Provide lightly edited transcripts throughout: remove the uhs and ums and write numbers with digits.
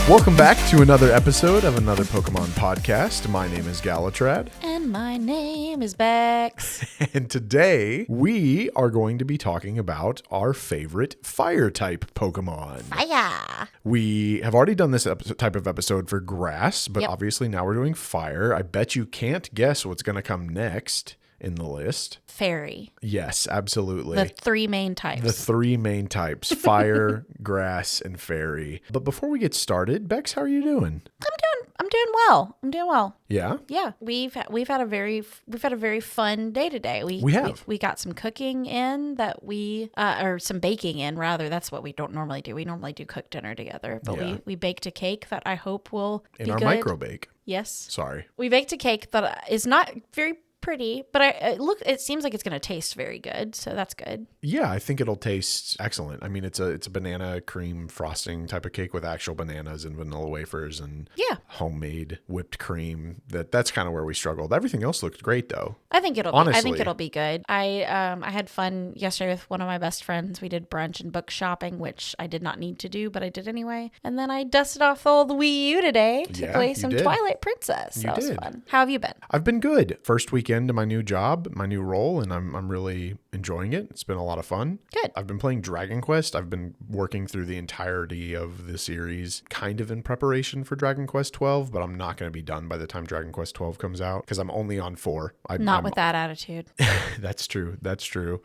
Welcome back to another episode of Another Pokémon Podcast. My name is Galutrad. And my name is Becs. And today we are going to be talking about our favorite fire-type Pokemon. Fire! We have already done this type of episode for grass, but Yep. obviously now we're doing fire. I bet you can't guess what's going to come next in the list. Fairy. Yes, absolutely. The three main types. The three main types, fire, grass, and fairy. But before we get started, Bex, how are you doing? I'm doing well. Yeah? Yeah. We've had a very fun day today. We have. We got some cooking in that or some baking in rather. That's what we don't normally do. We normally do cook dinner together, but Yeah. we baked a cake that I hope will be In our good. micro bake. Yes. Sorry. We baked a cake that is not very pretty, but it seems like it's going to taste very good, so that's good. Yeah, I think it'll taste excellent. I mean, it's a banana cream frosting type of cake with actual bananas and vanilla wafers and homemade whipped cream. That's kind of where we struggled. Everything else looked great though. I think it'll be good. I had fun yesterday with one of my best friends. We did brunch and book shopping, which I did not need to do, but I did anyway. And then I dusted off all the Wii U today to play some Twilight Princess. That was fun. How have you been? I've been good. First weekend to my new job, my new role, and I'm really enjoying it. It's been a lot of fun. Good. I've been playing Dragon Quest. I've been working through the entirety of the series, kind of in preparation for Dragon Quest 12, but I'm not going to be done by the time Dragon Quest 12 comes out because I'm only on 4. Not with that attitude. That's true.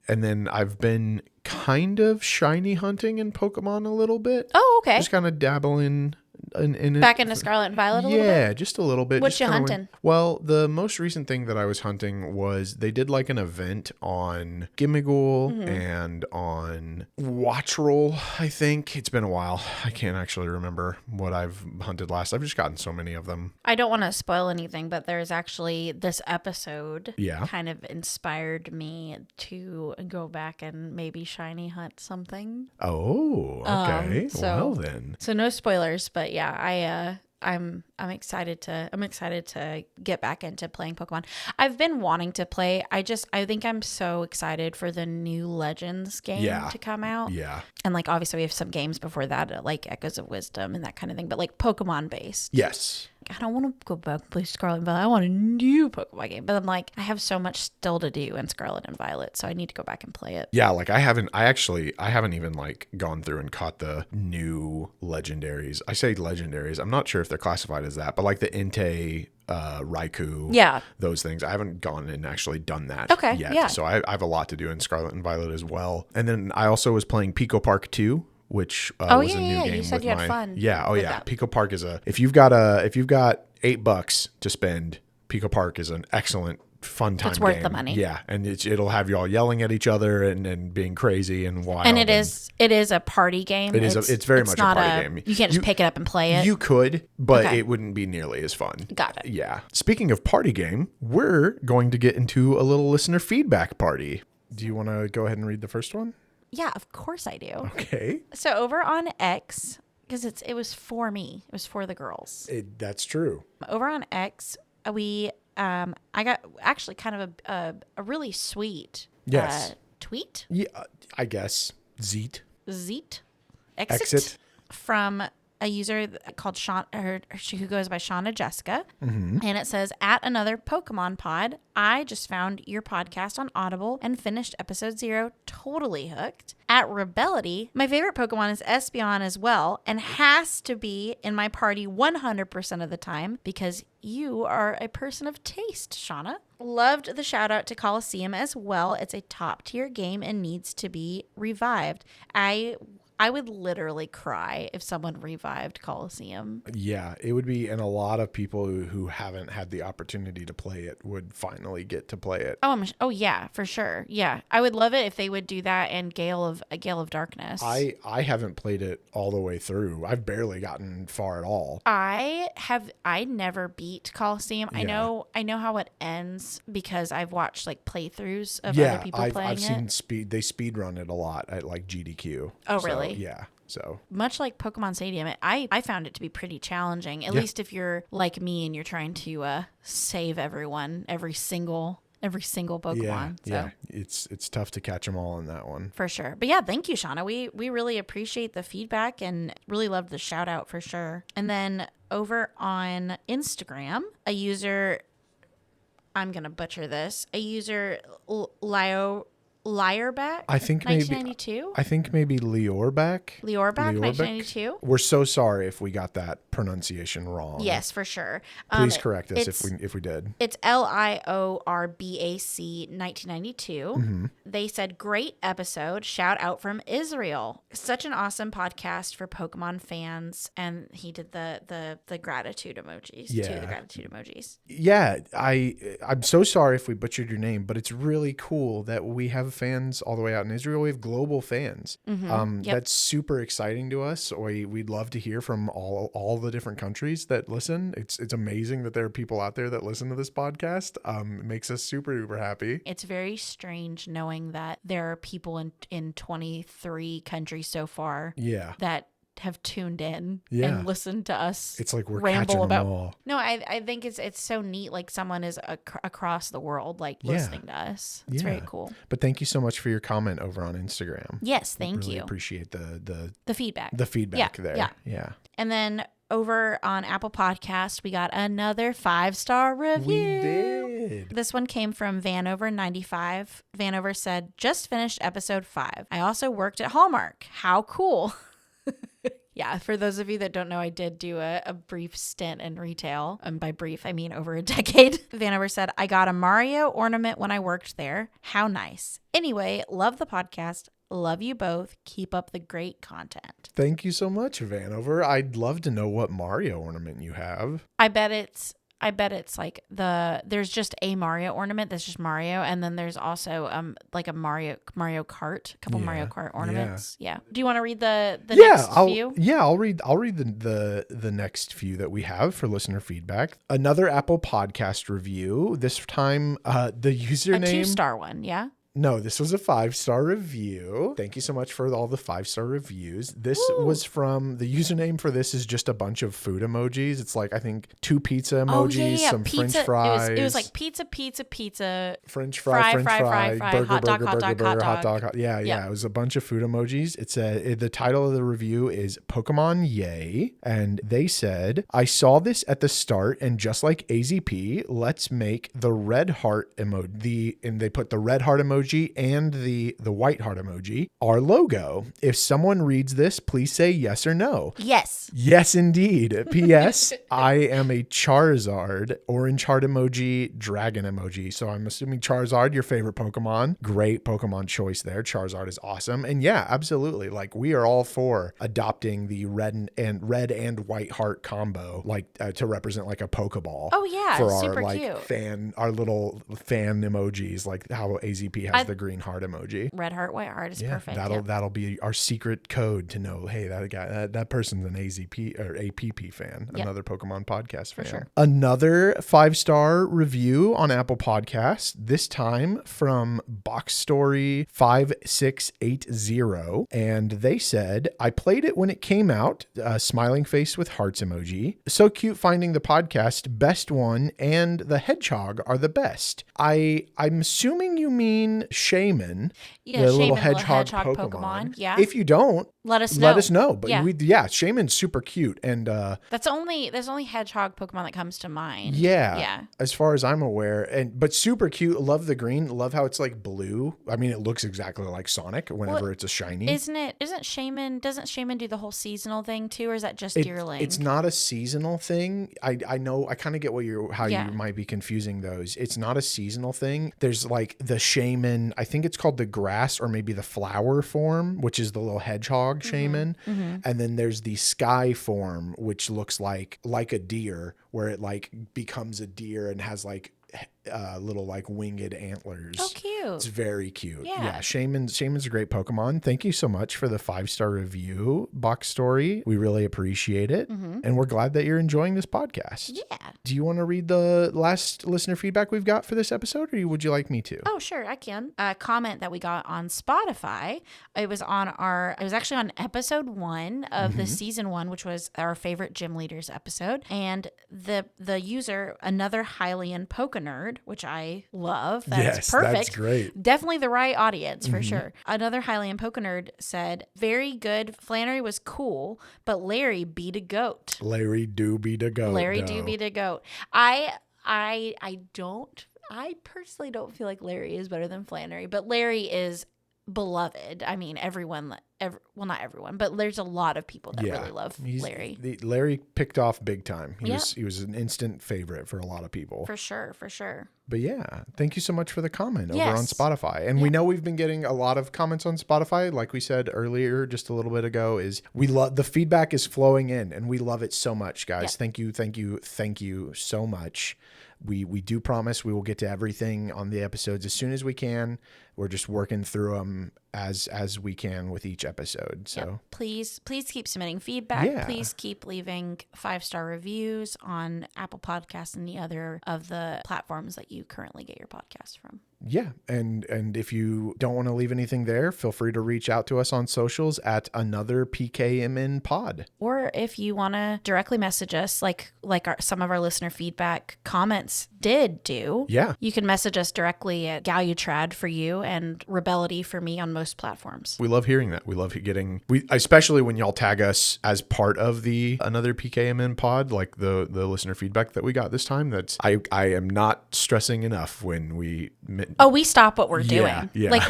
And then I've been kind of shiny hunting in Pokemon a little bit. Oh, okay. Just kind of dabbling in it. Back into Scarlet and Violet a little bit? Yeah, just a little bit. What you hunting? Well, the most recent thing that I was hunting was they did like an event on Gimmighoul and on Watchroll, I think. It's been a while. I can't actually remember what I've hunted last. I've just gotten so many of them. I don't want to spoil anything, but there's actually this episode kind of inspired me to go back and maybe shiny hunt something. Oh, okay. Well then. So no spoilers, but yeah, I'm excited to get back into playing Pokemon. I've been wanting to play. I think I'm so excited for the new Legends game to come out. Yeah. And like obviously we have some games before that, like Echoes of Wisdom and that kind of thing, but like Pokemon based. Yes. I don't want to go back and play Scarlet and Violet. I want a new Pokemon game. But I'm like, I have so much still to do in Scarlet and Violet, so I need to go back and play it. Yeah, like I haven't even like gone through and caught the new legendaries. I say legendaries. I'm not sure if they're classified as that, but like the Entei, Raikou, those things. I haven't gone and actually done that yet. Yeah. So I have a lot to do in Scarlet and Violet as well. And then I also was playing Pico Park 2. Which was a new game. You said you had fun. Yeah. Oh yeah. That. Pico Park is if you've got $8 to spend, Pico Park is an excellent fun time. It's worth game. the money. Yeah, and it'll have you all yelling at each other and being crazy and wild. And it is a party game. It's very much a party game. You can't just pick it up and play it. You could, but it wouldn't be nearly as fun. Got it. Yeah. Speaking of party game, we're going to get into a little listener feedback party. Do you want to go ahead and read the first one? Yeah, of course I do. Okay. So over on X, because it was for me. It was for the girls. That's true. Over on X, I got actually kind of a really sweet tweet. Yeah, I guess. Exit from a user called Sean, who goes by Shauna Jessica. Mm-hmm. And it says, at Another Pokemon Pod, I just found your podcast on Audible and finished episode 0, totally hooked. At Rebellity, my favorite Pokemon is Espeon as well, and has to be in my party 100% of the time because you are a person of taste, Shauna. Loved the shout out to Coliseum as well. It's a top tier game and needs to be revived. I would literally cry if someone revived Coliseum. Yeah, it would be, and a lot of people who haven't had the opportunity to play it would finally get to play it. Oh yeah, for sure. Yeah, I would love it if they would do that in Gale of Darkness. I haven't played it all the way through. I've barely gotten far at all. I never beat Coliseum. Yeah. I know how it ends because I've watched like playthroughs of other people playing it. I've seen they speed run it a lot at like GDQ. Oh, really? Yeah. So much like Pokemon Stadium, I found it to be pretty challenging. At least if you're like me and you're trying to save everyone, every single every single Pokemon. Yeah. It's tough to catch them all in that one. For sure. But yeah, thank you, Shauna. We really appreciate the feedback and really loved the shout out for sure. And then over on Instagram, a user, I'm going to butcher this, a user, Liarback, I think 1992. I think maybe Liorback, 1992. We're so sorry if we got that pronunciation wrong. Yes, for sure. Please correct us if we did. It's Liorbac 1992. Mm-hmm. They said, great episode. Shout out from Israel. Such an awesome podcast for Pokemon fans. And he did the gratitude emojis too. The gratitude emojis. Yeah, I'm so sorry if we butchered your name, but it's really cool that we have fans all the way out in Israel. We have global fans. Mm-hmm. That's super exciting to us. We'd love to hear from all the different countries that listen. It's amazing that there are people out there that listen to this podcast. It makes us super happy. It's very strange knowing that there are people in 23 countries so far. Yeah. That have tuned in and listened to us. It's like we're ramble catching about them all. No, I think it's so neat. Like someone is across the world, like listening to us. It's very cool. But thank you so much for your comment over on Instagram. Yes, thank you. Appreciate the feedback. The feedback there. Yeah. And then over on Apple Podcast, we got another 5-star review. We did. This one came from Vanover95. Vanover said, just finished episode 5. I also worked at Hallmark. How cool. Yeah, for those of you that don't know, I did do a brief stint in retail. And by brief, I mean over a decade. Vanover said, I got a Mario ornament when I worked there. How nice. Anyway, love the podcast. Love you both. Keep up the great content. Thank you so much, Vanover. I'd love to know what Mario ornament you have. I bet it's like there's just a Mario ornament that's just Mario, and then there's also like a Mario Kart, a couple Mario Kart ornaments. Yeah. Do you want to read the next few? Yeah, I'll read the next few that we have for listener feedback. Another Apple Podcast review. This time the username, a 2-star one, yeah. No, this was a 5-star review. Thank you so much for all the 5-star reviews. This was from, the username for this is just a bunch of food emojis. It's like, I think 2 pizza emojis, some pizza, French fries. It was like pizza, French fry, burger, hot dog, hot dog. Yeah. It was a bunch of food emojis. The title of the review is Pokemon Yay. And they said, I saw this at the start and just like AZP, let's make the red heart emoji. And they put the red heart emoji and the white heart emoji, our logo. If someone reads this, please say yes or no. Yes. Yes, indeed. P.S. I am a Charizard, orange heart emoji, dragon emoji. So I'm assuming Charizard, your favorite Pokemon. Great Pokemon choice there. Charizard is awesome. And yeah, absolutely. Like we are all for adopting the red and white heart combo, like to represent like a Pokeball. Oh yeah, for super our cute. Our little fan emojis, like how AZP has the green heart emoji. Red heart, white heart is perfect. That'll be our secret code to know, hey, that guy, that person's an AZP or APP fan, another Pokemon podcast fan. Sure. Another 5-star review on Apple Podcasts, this time from Box Story 5680. And they said, I played it when it came out, smiling face with hearts emoji. So cute finding the podcast, best one, and the hedgehog are the best. I'm assuming you mean Shaman, the little hedgehog Pokemon. Yeah. If you don't, let us know. But Shaman's super cute, and there's only hedgehog Pokemon that comes to mind. Yeah. As far as I'm aware, but super cute. Love the green. Love how it's like blue. I mean, it looks exactly like Sonic whenever it's a shiny. Doesn't Shaman do the whole seasonal thing too, or is that just yearling? It's not a seasonal thing. I know. I kind of get you might be confusing those. It's not a seasonal thing. There's like the Shaman. I think it's called the grass or maybe the flower form, which is the little hedgehog Shaman. Mm-hmm. And then there's the sky form, which looks like a deer, where it like becomes a deer and has like little like winged antlers. Oh, cute. It's very cute. Yeah. Shaman's a great Pokemon. Thank you so much for the 5-star review, Box Story. We really appreciate it. Mm-hmm. And we're glad that you're enjoying this podcast. Yeah. Do you want to read the last listener feedback we've got for this episode, or would you like me to? Oh, sure. I can. A comment that we got on Spotify. It was actually on episode 1 of the season 1, which was our favorite gym leaders episode. And the user, another Hylian Pokenerd, Pokemonard, which I love. That's perfect. That's great. Definitely the right audience for sure. Another Hylian Pokenerd said, very good. Flannery was cool, but Larry beat a goat. Larry do beat a goat. I personally don't feel like Larry is better than Flannery, but Larry is beloved. I mean, well, not everyone, but there's a lot of people that really love Larry. Larry picked off big time. He was an instant favorite for a lot of people. For sure. But thank you so much for the comment over on Spotify. And we know we've been getting a lot of comments on Spotify. Like we said earlier, just a little bit ago, is we love the feedback is flowing in, and we love it so much, guys. Thank you so much. We do promise we will get to everything on the episodes as soon as we can. We're just working through them as we can with each episode. So please keep submitting feedback. Please keep leaving 5-star reviews on Apple Podcasts and the other of the platforms that you currently get your podcast from. Yeah. And if you don't want to leave anything there, feel free to reach out to us on socials at Another PKMN Pod. Or if you want to directly message us, like some of our listener feedback comments did do. Yeah. You can message us directly at Galutrad for you and Rebellity for me on most platforms. We love hearing that. We love especially when y'all tag us as part of the Another PKMN Pod, like the listener feedback that we got this time. I am not stressing enough when we stop what we're doing. Yeah. Like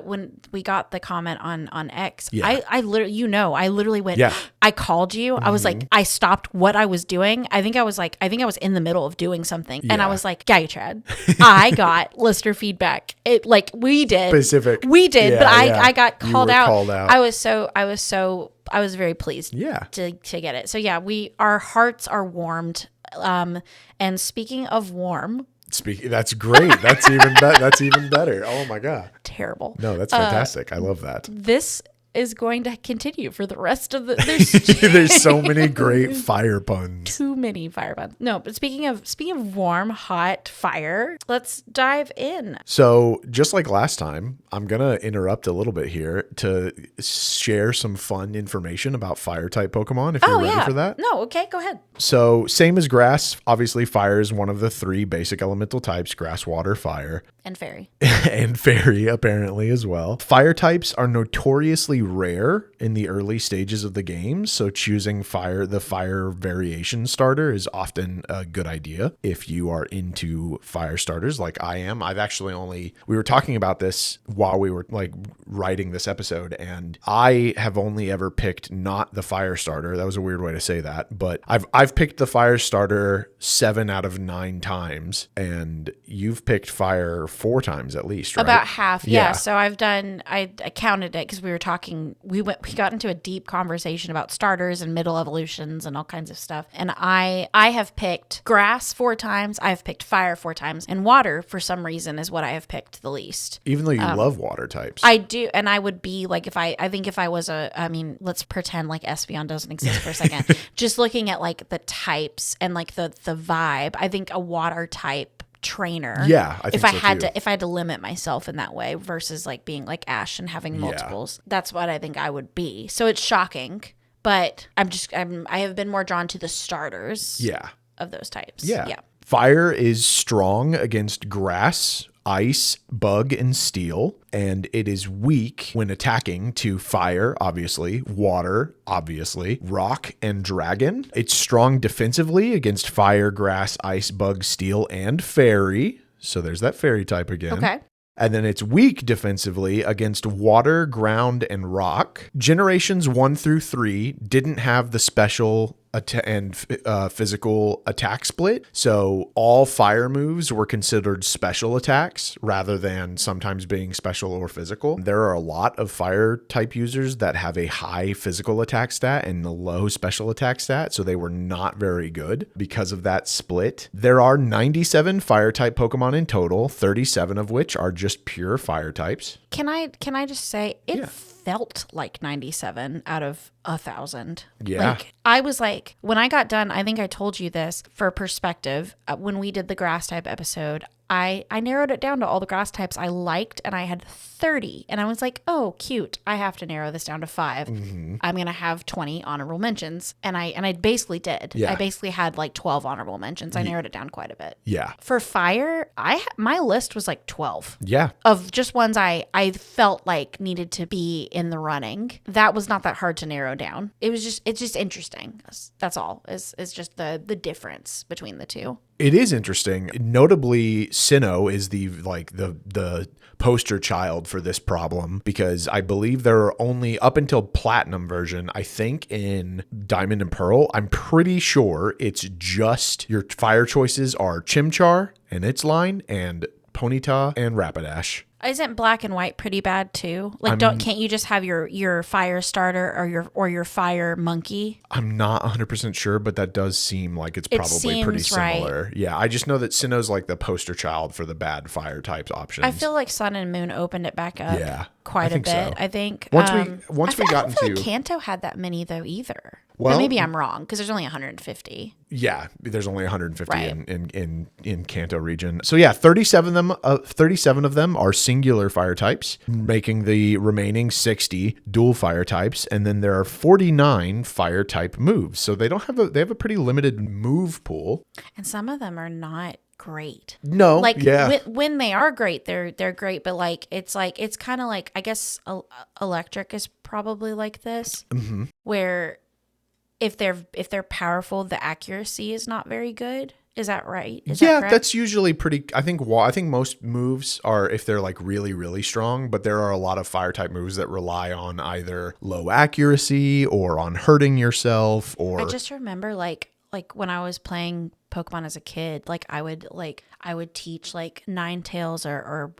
when we got the comment on X, I literally went, I called you. I was like, I stopped what I was doing. I think I was in the middle of doing something. And I was like, Galutrad, I got listener feedback. We did. Specific. We did, but I got called out. I was very pleased to get it. So our hearts are warmed. And speaking of warm, that's great. That's even better. Oh my God. Terrible. No, that's fantastic. I love that. This is going to continue for the rest of the there's so many great fire puns. Too many fire puns. No, but speaking of warm, hot fire, let's dive in. So just like last time, I'm gonna interrupt a little bit here to share some fun information about fire type Pokemon if you're ready for that. No, okay, go ahead. So same as grass, obviously fire is one of the 3 basic elemental types: grass, water, fire. And fairy. And fairy, apparently, as well. Fire types are notoriously rare in the early stages of the game, so choosing the fire variation starter is often a good idea if you are into fire starters like I am. We were talking about this while we were writing this episode, and I have only ever picked not the fire starter. That was a weird way to say that, but I've picked the fire starter 7 out of 9 times, and you've picked fire 4 times at least, right? About half, yeah. So I counted it because we were talking, we got into a deep conversation about starters and middle evolutions and all kinds of stuff. And I have picked grass 4 times, I've picked fire 4 times, and water for some reason is what I have picked the least. Even though you love water types. I do, and I would be like, if I was let's pretend like Espeon doesn't exist for a second. Just looking at like the types and like the vibe, I think a water type trainer. Yeah, I think if I had to limit myself in that way versus like being like Ash and having multiples, that's what I think I would be. So it's shocking, but I have been more drawn to the starters. Of those types. Yeah. Fire is strong against grass, ice, bug, and steel, and it is weak when attacking to fire, obviously, water, obviously, rock, and dragon. It's strong defensively against fire, grass, ice, bug, steel, and fairy. So there's that fairy type again. Okay. And then it's weak defensively against water, ground, and rock. Generations 1 through 3 didn't have the special and physical attack split. So all fire moves were considered special attacks rather than sometimes being special or physical. There are a lot of fire type users that have a high physical attack stat and a low special attack stat. So they were not very good because of that split. There are 97 fire type Pokemon in total, 37 of which are just pure fire types. Can I just say it felt like 97 out of 1,000. Yeah. Like I was like, when I got done, I think I told you this for perspective, when we did the grass type episode, I narrowed it down to all the grass types I liked, and I had 30. And I was like, oh, cute. I have to narrow this down to 5. I'm going to have 20 honorable mentions. And I basically did. I basically had like 12 honorable mentions. I narrowed it down quite a bit. Yeah. For fire, my list was like 12. Yeah. Of just ones I felt like needed to be in the running. That was not that hard to narrow down. It's just interesting. That's all. Is just the difference between the two. It is interesting. Notably, Sinnoh is the poster child for this problem, because I believe there are only up until platinum version, I think in Diamond and Pearl, I'm pretty sure it's just your fire choices are Chimchar and its line and Ponyta and Rapidash. Isn't black and white pretty bad too? Like, can't you just have your fire starter or your fire monkey? I'm not 100% sure, but that does seem like it's probably pretty similar. Right. Yeah, I just know that Sinnoh's like the poster child for the bad fire types options. I feel like Sun and Moon opened it back up quite a bit. So. I think once we got into, I don't feel like Kanto had that many though either. Well, but maybe I'm wrong because there's only 150. Yeah, there's only 150 in Kanto region. So yeah, 37 of them are singular fire types, making the remaining 60 dual fire types, and then there are 49 fire type moves. So they have a pretty limited move pool. And some of them are not great. No, like when they are great, they're great, but it's kind of like, I guess electric is probably like this, where if they're powerful, the accuracy is not very good. Is that right? Is that correct? That's usually pretty. I think most moves are if they're like really, really strong, but there are a lot of fire type moves that rely on either low accuracy or on hurting yourself. Or I just remember like when I was playing Pokemon as a kid, I would teach like Ninetales or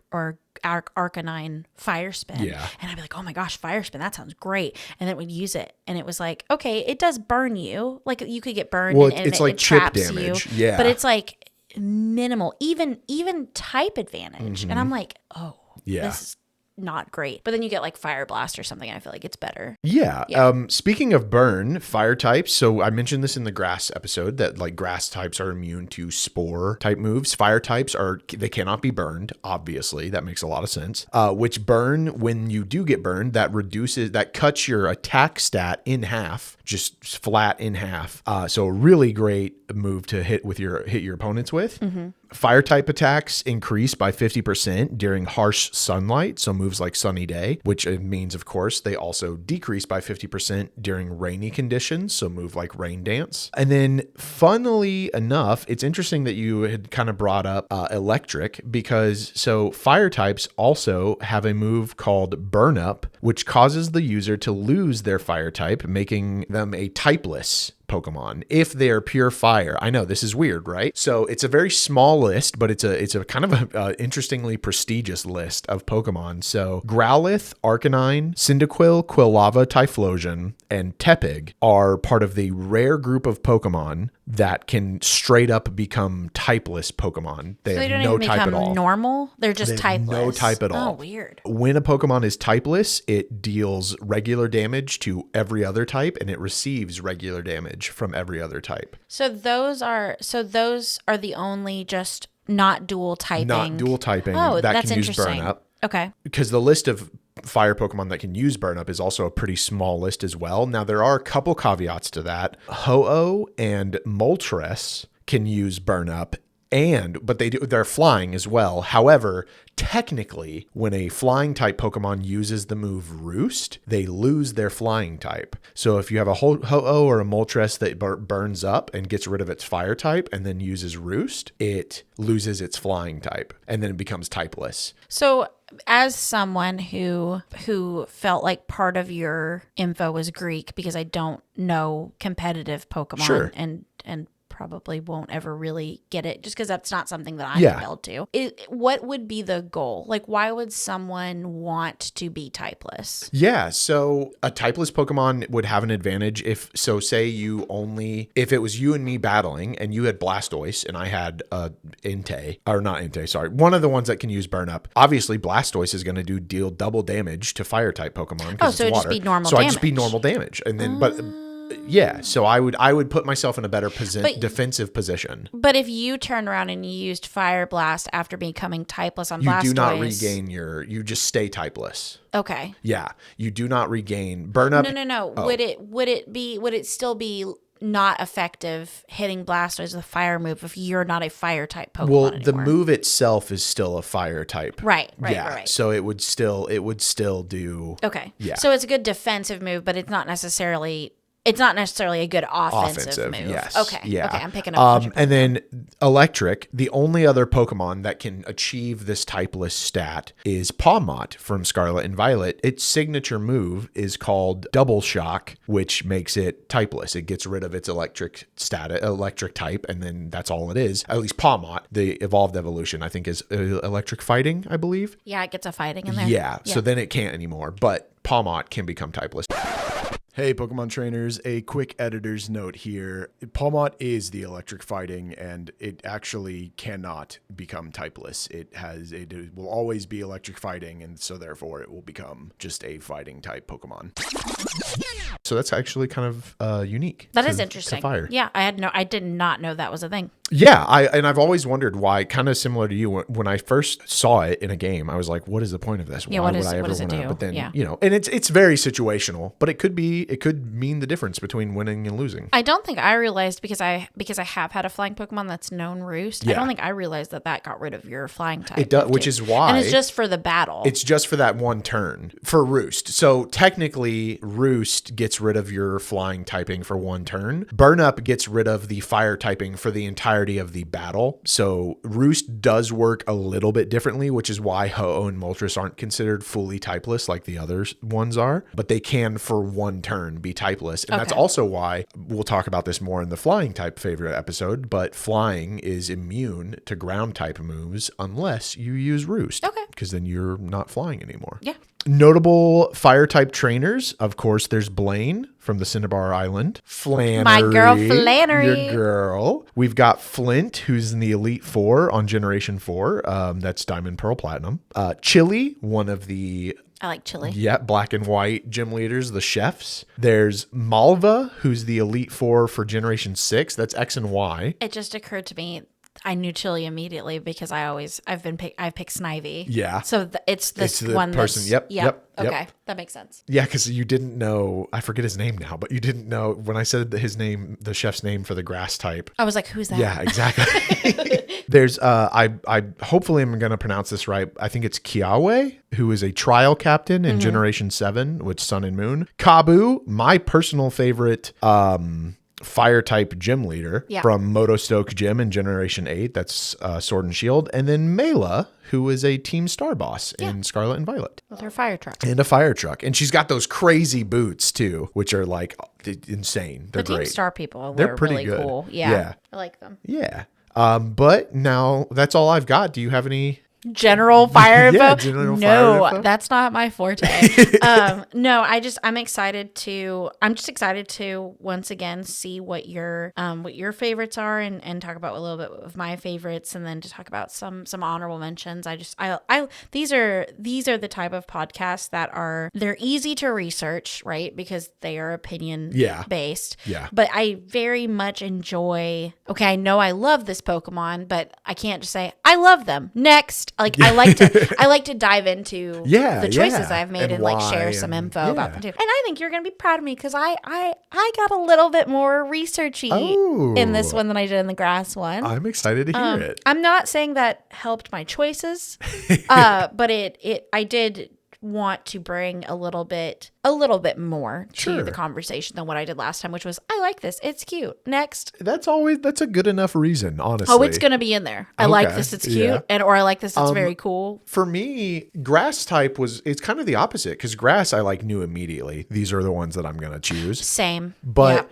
Arcanine Fire Spin. Yeah. And I'd be like, oh my gosh, Fire Spin, that sounds great. And then we'd use it. And it was like, okay, it does burn you. Like you could get burned and it's like it chip traps damage. You. Yeah. But it's like minimal, even type advantage. And I'm like, oh, this is not great. But then you get like Fire Blast or something, and I feel like it's better. Yeah. Speaking of burn, fire types. So I mentioned this in the grass episode that like grass types are immune to spore type moves. Fire types they cannot be burned. Obviously, that makes a lot of sense. Which burn, when you do get burned, that cuts your attack stat in half, just flat in half. So a really great move to hit your opponents with. Fire type attacks increase by 50% during harsh sunlight, so moves like Sunny Day, which means, of course, they also decrease by 50% during rainy conditions, so move like Rain Dance. And then, funnily enough, it's interesting that you had kind of brought up electric, because so fire types also have a move called Burn Up, which causes the user to lose their fire type, making them a typeless Pokemon if they are pure fire. I know this is weird, right? So it's a very small list, but it's a kind of a interestingly prestigious list of Pokemon. So Growlithe, Arcanine, Cyndaquil, Quilava, Typhlosion, and Tepig are part of the rare group of Pokemon that can straight up become typeless Pokemon. They have no type at all. Normal? They're just typeless. No type at all. Oh, weird. When a Pokemon is typeless, it deals regular damage to every other type, and it receives regular damage from every other type. So those are the only just not dual typing. Not dual typing. Oh, that that's can use interesting. Burn Up. Okay. Because the list of fire Pokemon that can use Burn Up is also a pretty small list as well. Now, there are a couple caveats to that. Ho-Oh and Moltres can use Burn Up, but they're flying as well. However, technically, when a flying type Pokemon uses the move Roost, they lose their flying type. So if you have a Ho-Oh or a Moltres that burns up and gets rid of its fire type and then uses Roost, it loses its flying type and then it becomes typeless. So as someone who felt like part of your info was Greek, because I don't know competitive Pokemon, sure, and probably won't ever really get it just because that's not something that I'm compelled to. What would be the goal? Like, why would someone want to be typeless? Yeah, so a typeless Pokemon would have an advantage if it was you and me battling and you had Blastoise and I had one of the ones that can use Burn Up. Obviously, Blastoise is going to deal double damage to fire type Pokemon because it's water. Just be normal so damage. I'd just be normal damage. And then, but Yeah, so I would put myself in a better defensive position. But if you turn around and you used Fire Blast after becoming typeless on Blastoise, you do not regain you just stay typeless. Okay. Yeah, you do not regain burn up. No. Oh. Would it still be not effective hitting Blastoise with a fire move if you're not a fire type Pokemon Well, anymore? the move itself is still a fire type. Right. So it would still do. Okay. Yeah. So it's a good defensive move, but it's not necessarily a good offensive move. Yes. Okay. Yeah. Okay. I'm picking up. And then Electric, the only other Pokemon that can achieve this typeless stat is Pawmot from Scarlet and Violet. Its signature move is called Double Shock, which makes it typeless. It gets rid of its electric type, and then that's all it is. At least Pawmot, the evolved evolution, I think is electric fighting, I believe. Yeah, it gets a fighting in there. Yeah. So then it can't anymore, but Pawmot can become typeless. Hey, Pokemon trainers, a quick editor's note here. Pawmot is the electric fighting, and it actually cannot become typeless. It will always be electric fighting, and so therefore it will become just a fighting type Pokemon. So that's actually kind of unique. That is interesting. To fire. Yeah, I did not know that was a thing. Yeah, I've always wondered why, kind of similar to you, when I first saw it in a game, I was like, what is the point of this? Yeah, why what would I ever does it want to? do? But then, Yeah. and it's very situational, but it could mean the difference between winning and losing. I don't think I realized because I have had a flying Pokemon that's known Roost. Yeah. I don't think I realized that got rid of your flying type. It does, which is why. And it's just for the battle. It's just for that one turn for Roost. So technically, Roost gets rid of your flying typing for one turn. Burn Up gets rid of the fire typing for the entirety of the battle. So Roost does work a little bit differently, which is why Ho-Oh and Moltres aren't considered fully typeless like the other ones are, but they can for one turn be typeless. And that's also why we'll talk about this more in the flying type favorite episode, but flying is immune to ground type moves unless you use Roost. Okay. Because then you're not flying anymore. Yeah. Notable fire type trainers, of course, there's Blaine from the Cinnabar Island. Flannery. My girl Flannery. Your girl. We've got Flint, who's in the Elite Four on Generation 4. That's Diamond, Pearl, Platinum. Chili, one of the... I like Chili. Yeah, black and white gym leaders, the chefs. There's Malva, who's the Elite Four for Generation 6. That's X and Y. It just occurred to me, I knew Chili immediately because I've picked Snivy. Yeah. So it's the one person. Yep. Yep. Okay. That makes sense. Yeah, because you didn't know, I forget his name now, but you didn't know when I said his name, the chef's name for the grass type. I was like, who's that? Yeah, exactly. There's, I hopefully I'm going to pronounce this right. I think it's Kiawe, who is a trial captain in Generation 7 with Sun and Moon. Kabu, my personal favorite, fire type gym leader from Motostoke Gym in Generation 8. That's Sword and Shield. And then Mela, who is a Team Star boss in Scarlet and Violet. With her fire truck. And a fire truck. And she's got those crazy boots too, which are like insane. They're the great. Team Star people They're pretty really good. Cool. Yeah. I like them. Yeah. But now that's all I've got. Do you have any... General fire info? General no, fire info? That's not my forte. No, I'm just excited to once again see what your favorites are and talk about a little bit of my favorites, and then to talk about some honorable mentions. These are the type of podcasts that they're easy to research, right? Because they are opinion based. Yeah. But I very much enjoy, I know I love this Pokemon, but I can't just say I love them. Next. I like to dive into the choices I've made and like share some info about them too. And I think you're gonna be proud of me because I got a little bit more researchy in this one than I did in the grass one. I'm excited to hear it. I'm not saying that helped my choices, but I did want to bring a little bit more to the conversation than what I did last time, which was I like this, it's cute. Next. That's a good enough reason, honestly. Oh, it's gonna be in there. I like this, it's cute, or I like this, it's very cool. For me, grass type it's kind of the opposite, because grass I knew immediately. These are the ones that I'm gonna choose. Same. But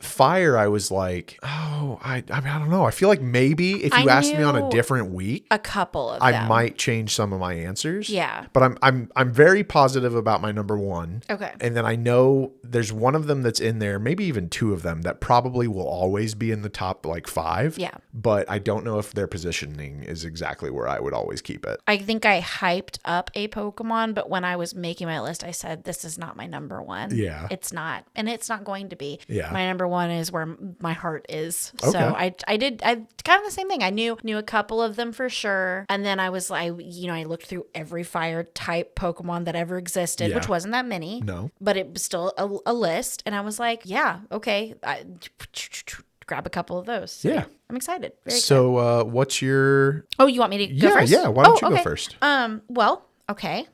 fire, I was like, oh, I don't know. I feel like maybe if you asked me on a different week, a couple of I might change some of my answers. Yeah. But I'm very positive about my number one. Okay. And then I know there's one of them that's in there, maybe even two of them that probably will always be in the top like 5. Yeah. But I don't know if their positioning is exactly where I would always keep it. I think I hyped up a Pokemon, but when I was making my list, I said, this is not my number one. Yeah. It's not. And it's not going to be. Yeah. My number one is where my heart is. Okay. So I kind of the same thing. I knew a couple of them for sure. And then I looked through every fire type Pokemon that ever existed, which wasn't that many. No. But it was still a list. And I was like, yeah, okay. Grab a couple of those. So yeah. I'm excited. Very excited. So what's your... Oh, you want me to go first? Yeah. Why don't you go first? Well, okay.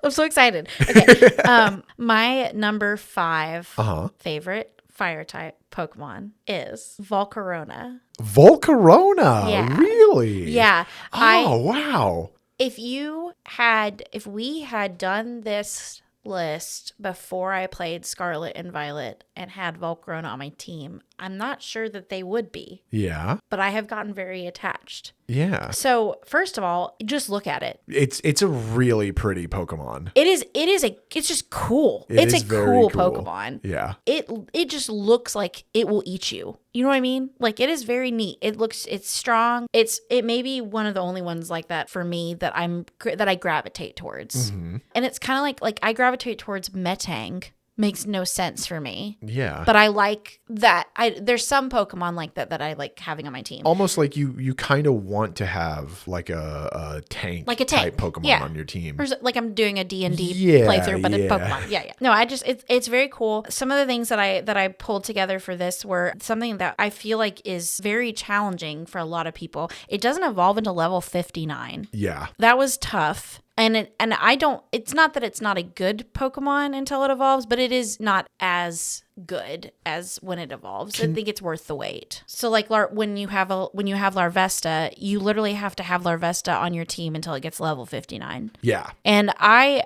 I'm so excited. Okay. My number 5 favorite fire type Pokemon is Volcarona. Volcarona? Yeah. Really? Yeah. Wow. If we had done this list before I played Scarlet and Violet and had Volcarona on my team, I'm not sure that they would be. Yeah. But I have gotten very attached. Yeah. So first of all, just look at it. It's a really pretty Pokemon. It's just cool. It's a cool Pokemon. Yeah. It just looks like it will eat you. You know what I mean? Like, it is very neat. It's strong. It may be one of the only ones like that for me that I gravitate towards. Mm-hmm. And it's kind of like I gravitate towards Metang. Makes no sense for me. Yeah. But I like that. There's some Pokemon like that I like having on my team. Almost like you kind of want to have like a tank, type Pokemon on your team. Or like I'm doing a D&D playthrough, but it's Pokemon. Yeah. No, it's very cool. Some of the things that I pulled together for this were something that I feel like is very challenging for a lot of people. It doesn't evolve until level 59. Yeah. That was tough. It's not that it's not a good Pokemon until it evolves, but it is not as good as when it evolves. I think it's worth the wait. So like when you have Larvesta, you literally have to have Larvesta on your team until it gets level 59. Yeah. And I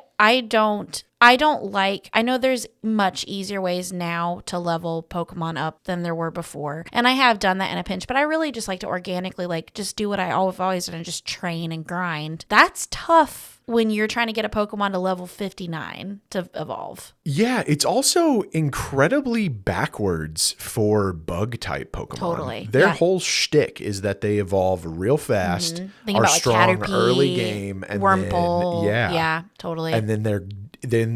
know there's much easier ways now to level Pokemon up than there were before. And I have done that in a pinch, but I really just like to organically just do what I've always done and just train and grind. That's tough when you're trying to get a Pokemon to level 59 to evolve. Yeah, it's also incredibly backwards for bug type Pokemon. Totally. Their whole shtick is that they evolve real fast, Think are about strong Caterpie, early game, and Wurmple. then Yeah, totally. And then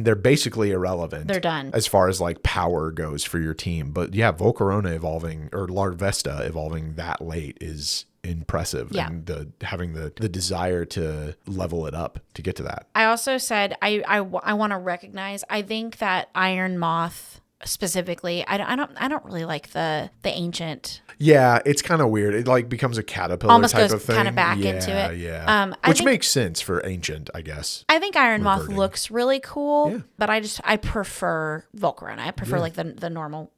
they're basically irrelevant. They're done. As far as like power goes for your team. But yeah, Volcarona evolving or Larvesta evolving that late is impressive. Yeah. And having the desire to level it up to get to that. I also said I want to recognize, I think that Iron Moth specifically, I don't really like the ancient. Yeah, it's kind of weird. It like becomes a caterpillar almost type goes of thing. Kind of back into it. Yeah. Which makes sense for ancient, I guess. I think Iron Moth looks really cool, but I prefer Volcarona. I prefer like the normal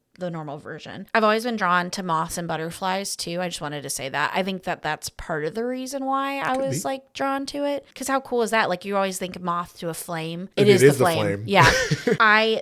version. I've always been drawn to moths and butterflies too. I just wanted to say that. I think that that's part of the reason why I was like drawn to it. Because how cool is that? Like you always think moth to a flame. It is the flame. Yeah.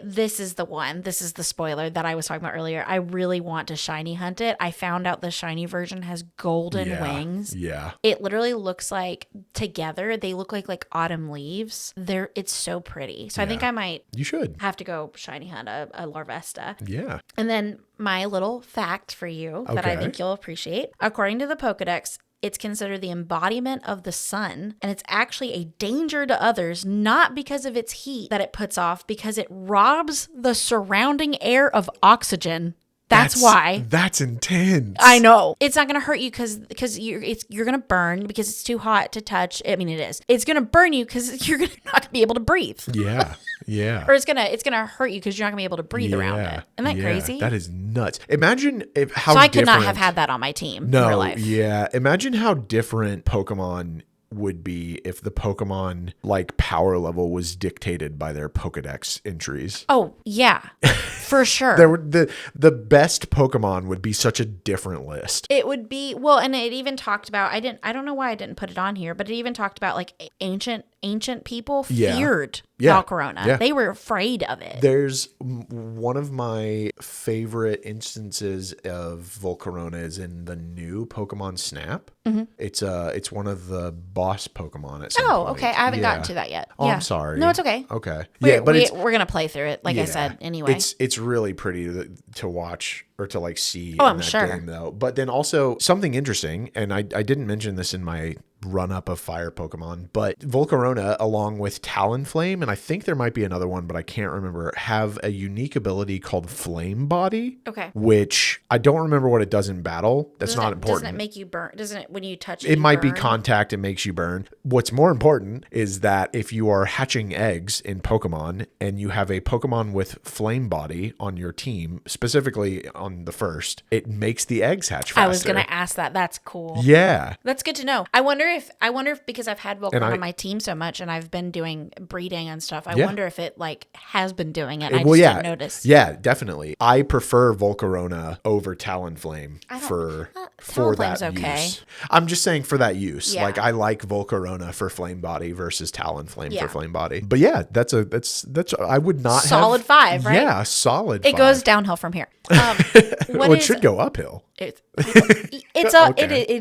This is the one. This is the spoiler that I was talking about earlier. I really want to shiny hunt it. I found out the shiny version has golden wings. Yeah. It literally looks like together they look like autumn leaves. It's so pretty. So I think I might. You should have to go shiny hunt a Larvesta. Yeah. And then my little fact for you that I think you'll appreciate. According to the Pokedex, it's considered the embodiment of the sun, and it's actually a danger to others, not because of its heat that it puts off, because it robs the surrounding air of oxygen. That's why. That's intense. I know. It's not going to hurt you because you're going to burn because it's too hot to touch. I mean, it is. It's going to burn you because you're not going to be able to breathe. Yeah. Yeah. Or it's gonna hurt you because you're not gonna be able to breathe around it. Isn't that crazy? That is nuts. Imagine how. So I could not have had that on my team in real life. Yeah. Imagine how different Pokemon would be if the Pokemon like power level was dictated by their Pokedex entries. Oh yeah, for sure. The best Pokemon would be such a different list. It would be and it even talked about I don't know why I didn't put it on here, but it even talked about like ancient ancient people feared Volcarona. Yeah. They were afraid of it. There's one of my favorite instances of Volcarona is in the new Pokemon Snap. Mm-hmm. It's one of the boss Pokemon at some point. Okay. I haven't gotten to that yet. Oh, I'm sorry. No, it's okay. Okay. We're going to play through it, like I said, anyway. It's really pretty to watch or to like see in that sure. game, though. But then also something interesting, and I didn't mention this in my run-up of fire Pokemon, but Volcarona, along with Talonflame, and I think there might be another one, but I can't remember, have a unique ability called Flame Body. Okay. Which I don't remember what it does in battle. That's not important. Doesn't it make you burn? Doesn't it, when you touch it, it might be contact, it makes you burn. What's more important is that if you are hatching eggs in Pokemon and you have a Pokemon with Flame Body on your team, specifically on the first, it makes the eggs hatch faster. I was going to ask that. That's cool. Yeah. That's good to know. I wonder if because I've had Volcarona on my team so much and I've been doing breeding and stuff, I wonder if it like has been doing it. I just didn't notice. Yeah, definitely. I prefer Volcarona over Talonflame for that use. I'm just saying for that use. Yeah. Like I like Volcarona for Flame Body versus Talonflame for Flame Body. But yeah, that's I would not solid 5, right? Yeah, solid 5. It goes downhill from here. It should go uphill. It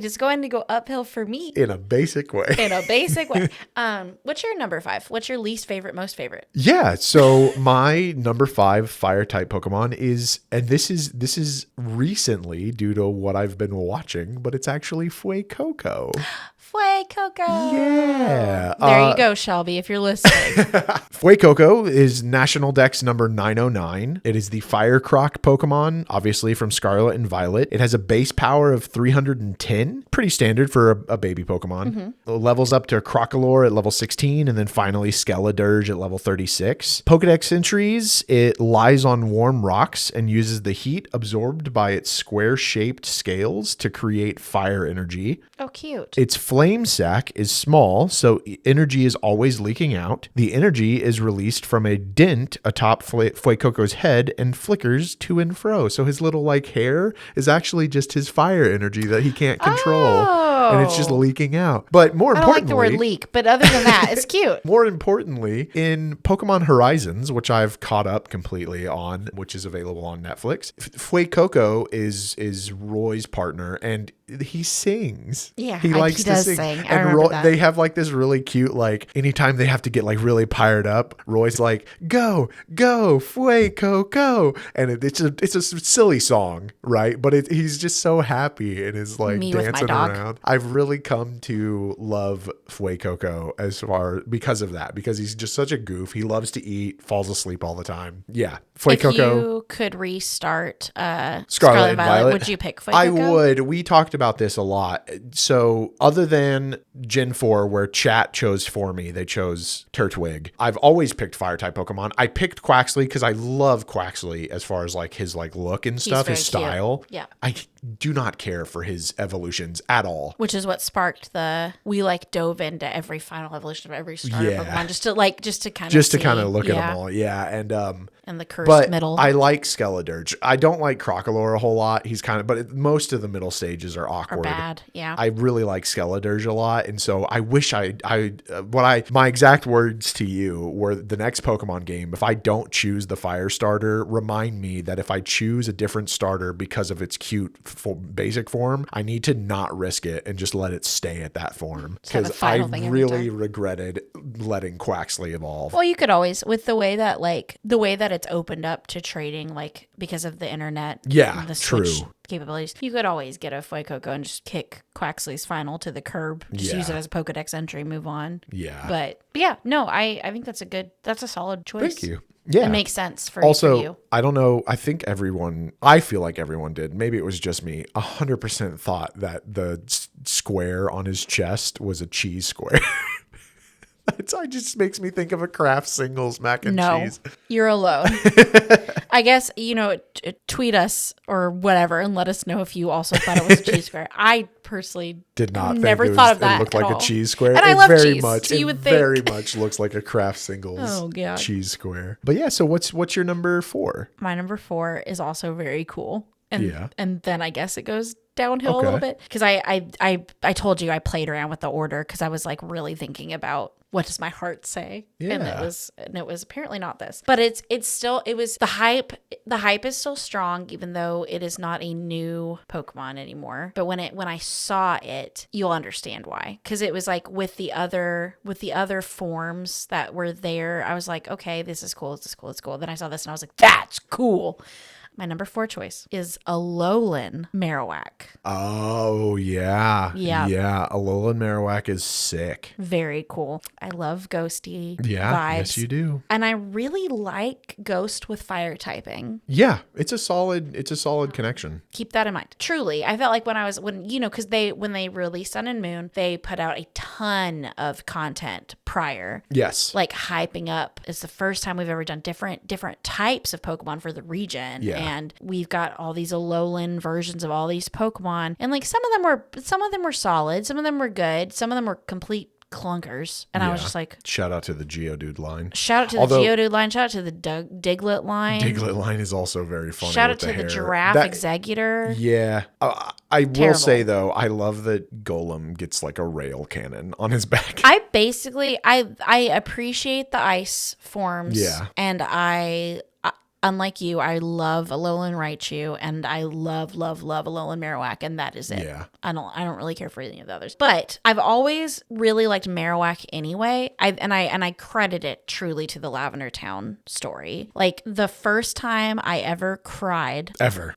is going to go uphill for me in a basic way. What's your number 5? What's your least favorite, most favorite? Yeah, so my number 5 fire type Pokemon is, and this is recently due to what I've been watching, but it's actually Fuecoco. Fuecoco. Yeah. There you go, Shelby, if you're listening. Fuecoco is National Dex number 909. It is the Fire Croc Pokemon, obviously from Scarlet and Violet. It has a base power of 310. Pretty standard for a baby Pokemon. Mm-hmm. It levels up to Crocolore at level 16, and then finally Skeledirge at level 36. Pokedex entries, it lies on warm rocks and uses the heat absorbed by its square-shaped scales to create fire energy. Oh, cute. Its flame sac is small, so energy is always leaking out. The energy is released from a dent atop Fuecoco's head and flickers to and fro. So his little like hair is actually just his fire energy that he can't control. And it's just leaking out. But more importantly, I don't like the word leak, but other than that, it's cute. More importantly, in Pokemon Horizons, which I've caught up completely on, which is available on Netflix, Fuecoco is Roy's partner, and he sings. Yeah, he likes to sing. And they have like this really cute, like anytime they have to get like really fired up, Roy's like, go, Fuecoco. And it's a silly song, right? But he's just so happy and is like dancing around. I've really come to love Fuecoco because of that, because he's just such a goof. He loves to eat, falls asleep all the time. Yeah. Fuecoco. If you could restart Scarlet and Violet, would you pick Fuecoco? I would. We talked about this a lot. So other than Gen 4, where chat chose for me, they chose Turtwig. I've always picked fire type Pokemon. I picked Quaxley because I love Quaxley as far as like his like look and stuff, his style. Cute. Yeah. I do not care for his evolutions at all. Which is what sparked we like dove into every final evolution of every starter Pokemon just to kind of look at them all. Yeah. And the cursed middle. I like Skeledirge. I don't like Crocolore a whole lot. He's but most of the middle stages are awkward. Or bad, yeah. I really like Skeledirge a lot, and so I wish my exact words to you were the next Pokemon game, if I don't choose the fire starter, remind me that if I choose a different starter because of its cute basic form, I need to not risk it and just let it stay at that form, because I really regretted letting Quaxley evolve. Well, you could always, with the way that it's opened up to trading, like because of the internet, and the Switch capabilities, you could always get a Fuecoco and just kick Quaxley's final to the curb, just use it as a Pokedex entry, move on. Yeah. But yeah, no, I think that's a solid choice. Thank you. Yeah. It makes sense for you. I don't know. I feel like everyone did. Maybe it was just me. 100% thought that the square on his chest was a cheese square. It just makes me think of a Kraft Singles mac and cheese. No, you're alone. I guess, tweet us or whatever and let us know if you also thought it was a cheese square. I personally did not never think thought of that. It looked like a cheese square. And I love cheese. So you would think. Very much looks like a Kraft Singles cheese square. But yeah, so what's your number 4? My number 4 is also very cool. And then I guess it goes downhill a little bit, because I told you I played around with the order because I was like really thinking about what does my heart say? Yeah. And it was apparently not this. But it was the hype is still strong, even though it is not a new Pokemon anymore. But when I saw it, you'll understand why. Because it was like with the other forms that were there, I was like, okay, this is cool. Then I saw this and I was like, that's cool. My number 4 choice is Alolan Marowak. Oh, yeah. Yeah. Alolan Marowak is sick. Very cool. I love ghosty vibes. Yes, you do. And I really like Ghost with fire typing. Yeah, it's a solid connection. Keep that in mind. Truly, I felt like because when they released Sun and Moon, they put out a ton of content prior. Yes. Like hyping up. It's the first time we've ever done different types of Pokemon for the region. Yeah. And we've got all these Alolan versions of all these Pokemon. And like some of them were solid, some of them were good, some of them were complete clunkers. And I was just like, shout out to the Geodude line. Shout out to the Geodude line. Shout out to the Diglett line. Diglett line is also very funny. Shout out to the Giraffe Executor. Yeah. I will say though, I love that Golem gets like a rail cannon on his back. I appreciate the ice forms. Yeah. And unlike you, I love Alolan Raichu, and I love Alolan Marowak, and that is it. Yeah. I don't really care for any of the others. But I've always really liked Marowak anyway. I credit it truly to the Lavender Town story. Like the first time I ever cried. Ever.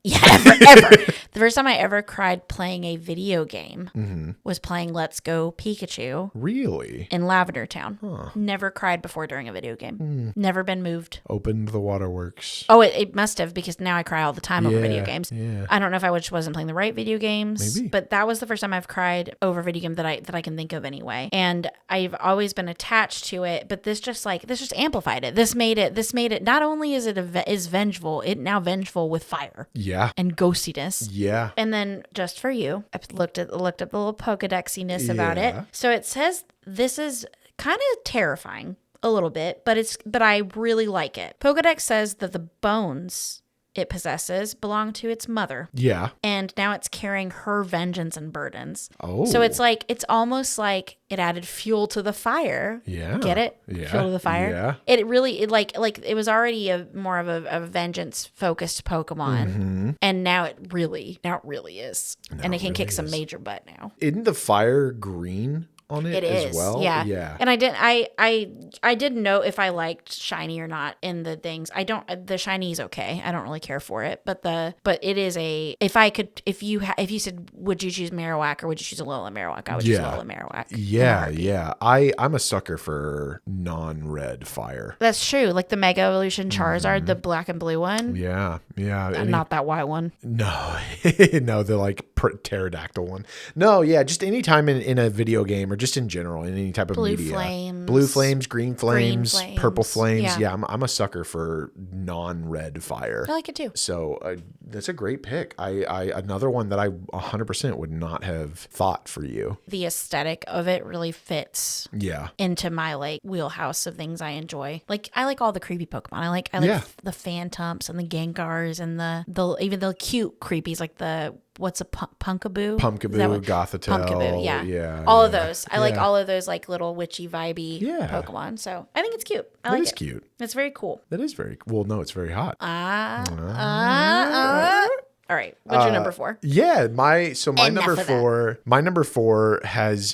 The first time I ever cried playing a video game was playing Let's Go Pikachu. Really? In Lavender Town. Huh. Never cried before during a video game. Never been moved. Opened the waterworks. Oh, it must have, because now I cry all the time over video games. Yeah. I don't know if I just wasn't playing the right video games. Maybe. But that was the first time I've cried over a video game that I can think of anyway. And I've always been attached to it, but this just amplified it. This made it not only is vengeful, it now vengeful with fire. Yeah. And ghostiness. Yeah. And then just for you, I looked up the little Pokedexiness about it. So it says this is kind of terrifying a little bit, but I really like it. Pokedex says that the bones it possesses belong to its mother. Yeah. And now it's carrying her vengeance and burdens. Oh. So it's almost like it added fuel to the fire. Yeah. Get it? Yeah. Fuel to the fire. Yeah. It was already more of a vengeance focused Pokemon. And now it really is. And it can kick some major butt now. Isn't the fire green on it as well? Yeah. And I didn't know if I liked shiny or not in the things. The shiny is okay. I don't really care for it, but it is if you said would you choose Marowak or would you choose Alolan Marowak, I would choose Alolan Marowak. Yeah. I'm a sucker for non-red fire. That's true. Like the Mega Evolution Charizard, the black and blue one. Yeah. Not that white one. No, the like pterodactyl one. No, yeah, just any time in a video game or just in general in any type of media. Blue flames, green flames, purple flames. Yeah, I'm a sucker for non-red fire. I like it too. So that's a great pick. Another one that I 100% would not have thought for you. The aesthetic of it really fits. Yeah. Into my like wheelhouse of things I enjoy. Like I like all the creepy Pokemon. I like the Phantoms and the Gengars and the even the cute creepies like the. What's a Punkaboo? Gothitelle. Punkaboo, yeah. All of those. I like all of those like little witchy vibey Pokemon. So I think it's cute. I like it. It's cute. It's very cool. That is very cool. Well, no, it's very hot. All right. What's your number 4? Yeah, my number 4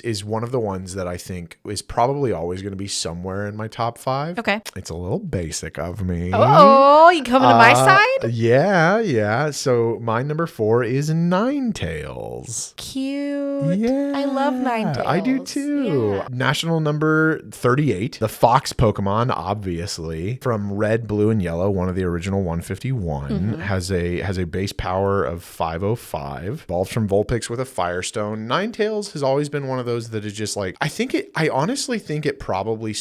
is one of the ones that I think is probably always going to be somewhere in my top 5. Okay. It's a little basic of me. Oh, you coming to my side? Yeah. So my number 4 is Ninetales. Cute. Yeah. I love Ninetales. I do too. Yeah. National number 38. The Fox Pokemon, obviously, from Red, Blue, and Yellow, one of the original 151, has a base power of 505. Evolved from Vulpix with a Firestone. Ninetales has always been one of those that is just like, I honestly think it probably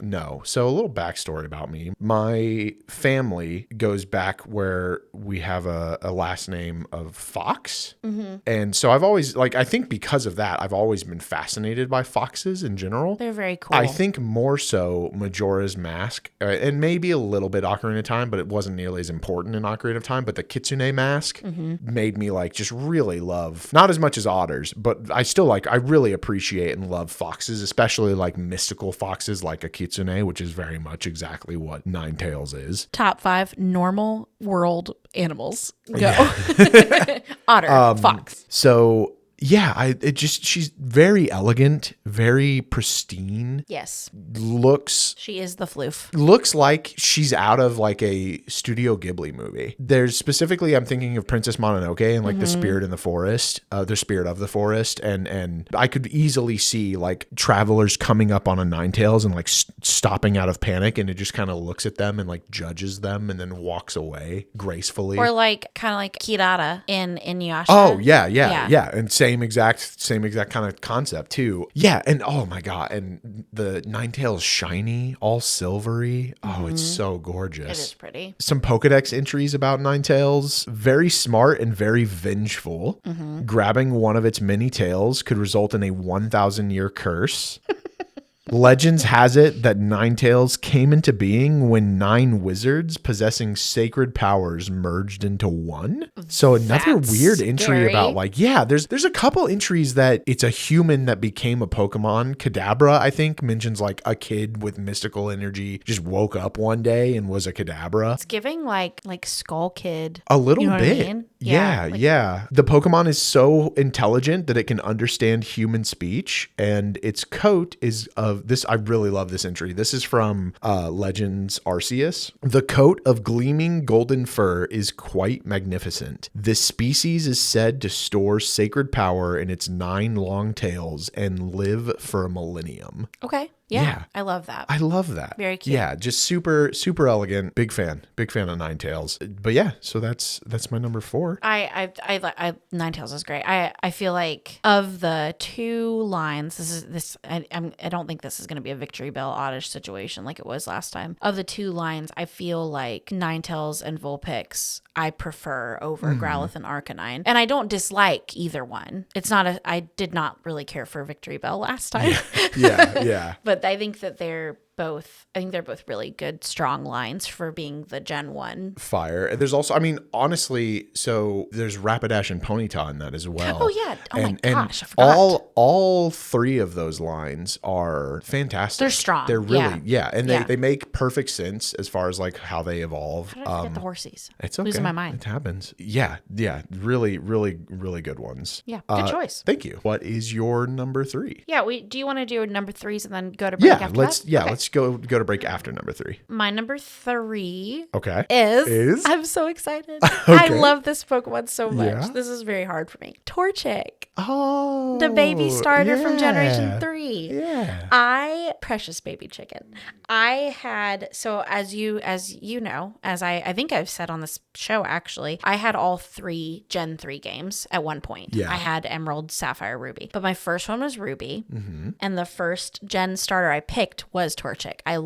no. So a little backstory about me. My family goes back where we have a last name of Fox. And so I've always, I think because of that, I've always been fascinated by foxes in general. They're very cool. I think more so Majora's Mask, and maybe a little bit Ocarina of Time, but it wasn't nearly as important in Ocarina of Time, but the Kitsune Mask mask made me like just really love, not as much as otters, but I still like, I really appreciate and love foxes, especially like mystical foxes like a kitsune, which is very much exactly what Ninetales is. Top 5 normal world animals. Go. Yeah. Otter, fox. So yeah, she's very elegant, very pristine. Yes. She is the floof. Looks like she's out of like a Studio Ghibli movie. There's specifically, I'm thinking of Princess Mononoke and like the spirit in the forest, the spirit of the forest. And I could easily see like travelers coming up on a Ninetales and like stopping out of panic. And it just kind of looks at them and like judges them and then walks away gracefully. Or like kind of like Kirara in Inuyasha. Oh, yeah. And same exact kind of concept too. Yeah, and oh my god, and the Ninetales shiny, all silvery. Oh, it's so gorgeous. It is pretty. Some Pokedex entries about Ninetales. Very smart and very vengeful. Grabbing one of its many tails could result in a 1,000-year curse. Legends has it that Ninetales came into being when 9 wizards possessing sacred powers merged into one. So another weird entry about like, yeah, there's a couple entries that it's a human that became a Pokemon. Kadabra, I think, mentions like a kid with mystical energy just woke up one day and was a Kadabra. It's giving like Skull Kid. A little bit. I mean? Yeah. The Pokemon is so intelligent that it can understand human speech, and its coat is of this. I really love this entry. This is from Legends Arceus. The coat of gleaming golden fur is quite magnificent. This species is said to store sacred power in its 9 long tails and live for a millennium. Okay. Yeah. I love that. I love that. Very cute. Yeah, just super, super elegant. Big fan of Ninetales. But yeah, so that's my number 4. Ninetales is great. I feel like of the 2 lines, I don't think this is going to be a Victory Bell Oddish situation like it was last time. Of the 2 lines, I feel like Ninetales and Vulpix I prefer over Growlithe and Arcanine. And I don't dislike either one. I did not really care for Victory Bell last time. Yeah. But I think that they're both really good, strong lines for being the Gen 1. Fire. There's also, I mean, honestly, so there's Rapidash and Ponyta in that as well. Oh, yeah. My gosh, I forgot. All 3 of those lines are fantastic. They're strong. They're really, and they make perfect sense as far as like how they evolve. How did I forget the horsies? It's okay. Losing my mind. It happens. Yeah. Really, really, really good ones. Yeah, good choice. Thank you. What is your number 3? Yeah, do you want to do number 3s and then go to break after that? Let's go to break after number 3. My number 3 is I'm so excited. Okay. I love this Pokemon so much. Yeah. This is very hard for me. Torchic. Oh, the baby starter from Generation 3. Yeah. Precious baby chicken. I had, so as you know, as I think I've said on this show, actually, I had all 3 Gen 3 games at one point. Yeah. I had Emerald, Sapphire, Ruby. But my first one was Ruby. And the first Gen starter I picked was Torchic. I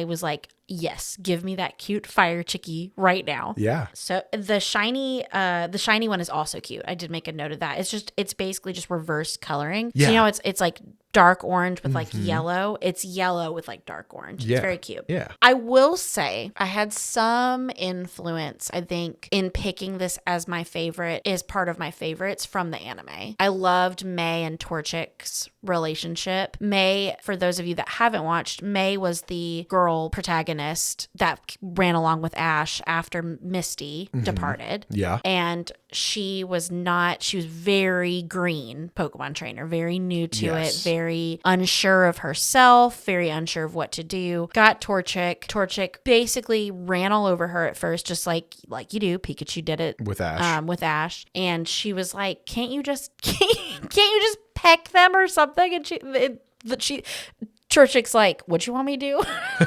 was like, yes, give me that cute fire chickie right now. Yeah. So the shiny one is also cute. I did make a note of that. It's basically just reverse coloring. Yeah. So you know, it's like dark orange with like yellow. It's yellow with like dark orange. Yeah. It's very cute. Yeah. I will say I had some influence, I think, in picking this as my favorite, is part of my favorites from the anime. I loved May and Torchic's relationship. May, for those of you that haven't watched, May was the girl protagonist that ran along with Ash after Misty departed. Yeah. And she was very green Pokemon trainer, very new to it, very unsure of herself, very unsure of what to do. Got Torchic. Torchic basically ran all over her at first, just like you do. Pikachu did it with Ash. And she was like, can't you just peck them or something? And Torchic's like, what you want me to do?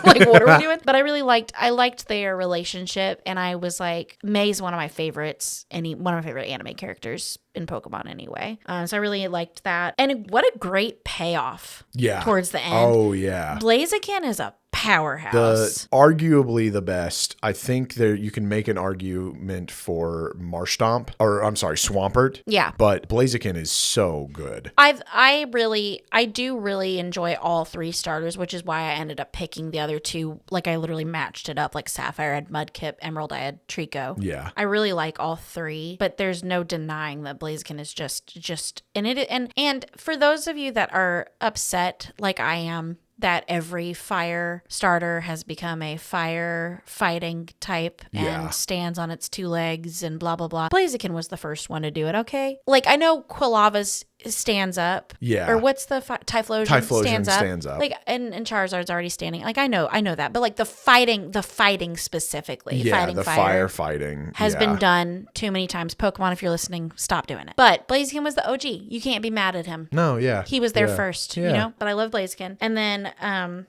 Like, what are we doing? But I liked their relationship, and I was like, May's one of my favorites, one of my favorite anime characters in Pokemon anyway. So I really liked that. And what a great payoff towards the end. Oh, yeah. Blaziken is a powerhouse. Arguably the best. I think there you can make an argument for Marshtomp, or I'm sorry, Swampert. Yeah. But Blaziken is so good. I do really enjoy all 3 starters, which is why I ended up picking the other 2. Like I literally matched it up. Like Sapphire had Mudkip, Emerald I had Trico. Yeah. I really like all 3, but there's no denying that Blaziken is just and for those of you that are upset like I am that every fire starter has become a fire fighting type and stands on its 2 legs and blah, blah, blah. Blaziken was the first one to do it, okay? Like, I know Quilava's stands up. Yeah. Or what's the Typhlosion stands up. Like, and Charizard's already standing. Like, I know that. But like the fighting specifically. Yeah, fighting the fire fighting. has been done too many times. Pokemon, if you're listening, stop doing it. But Blaziken was the OG. You can't be mad at him. No, yeah. He was there first, you know? But I love Blaziken. And then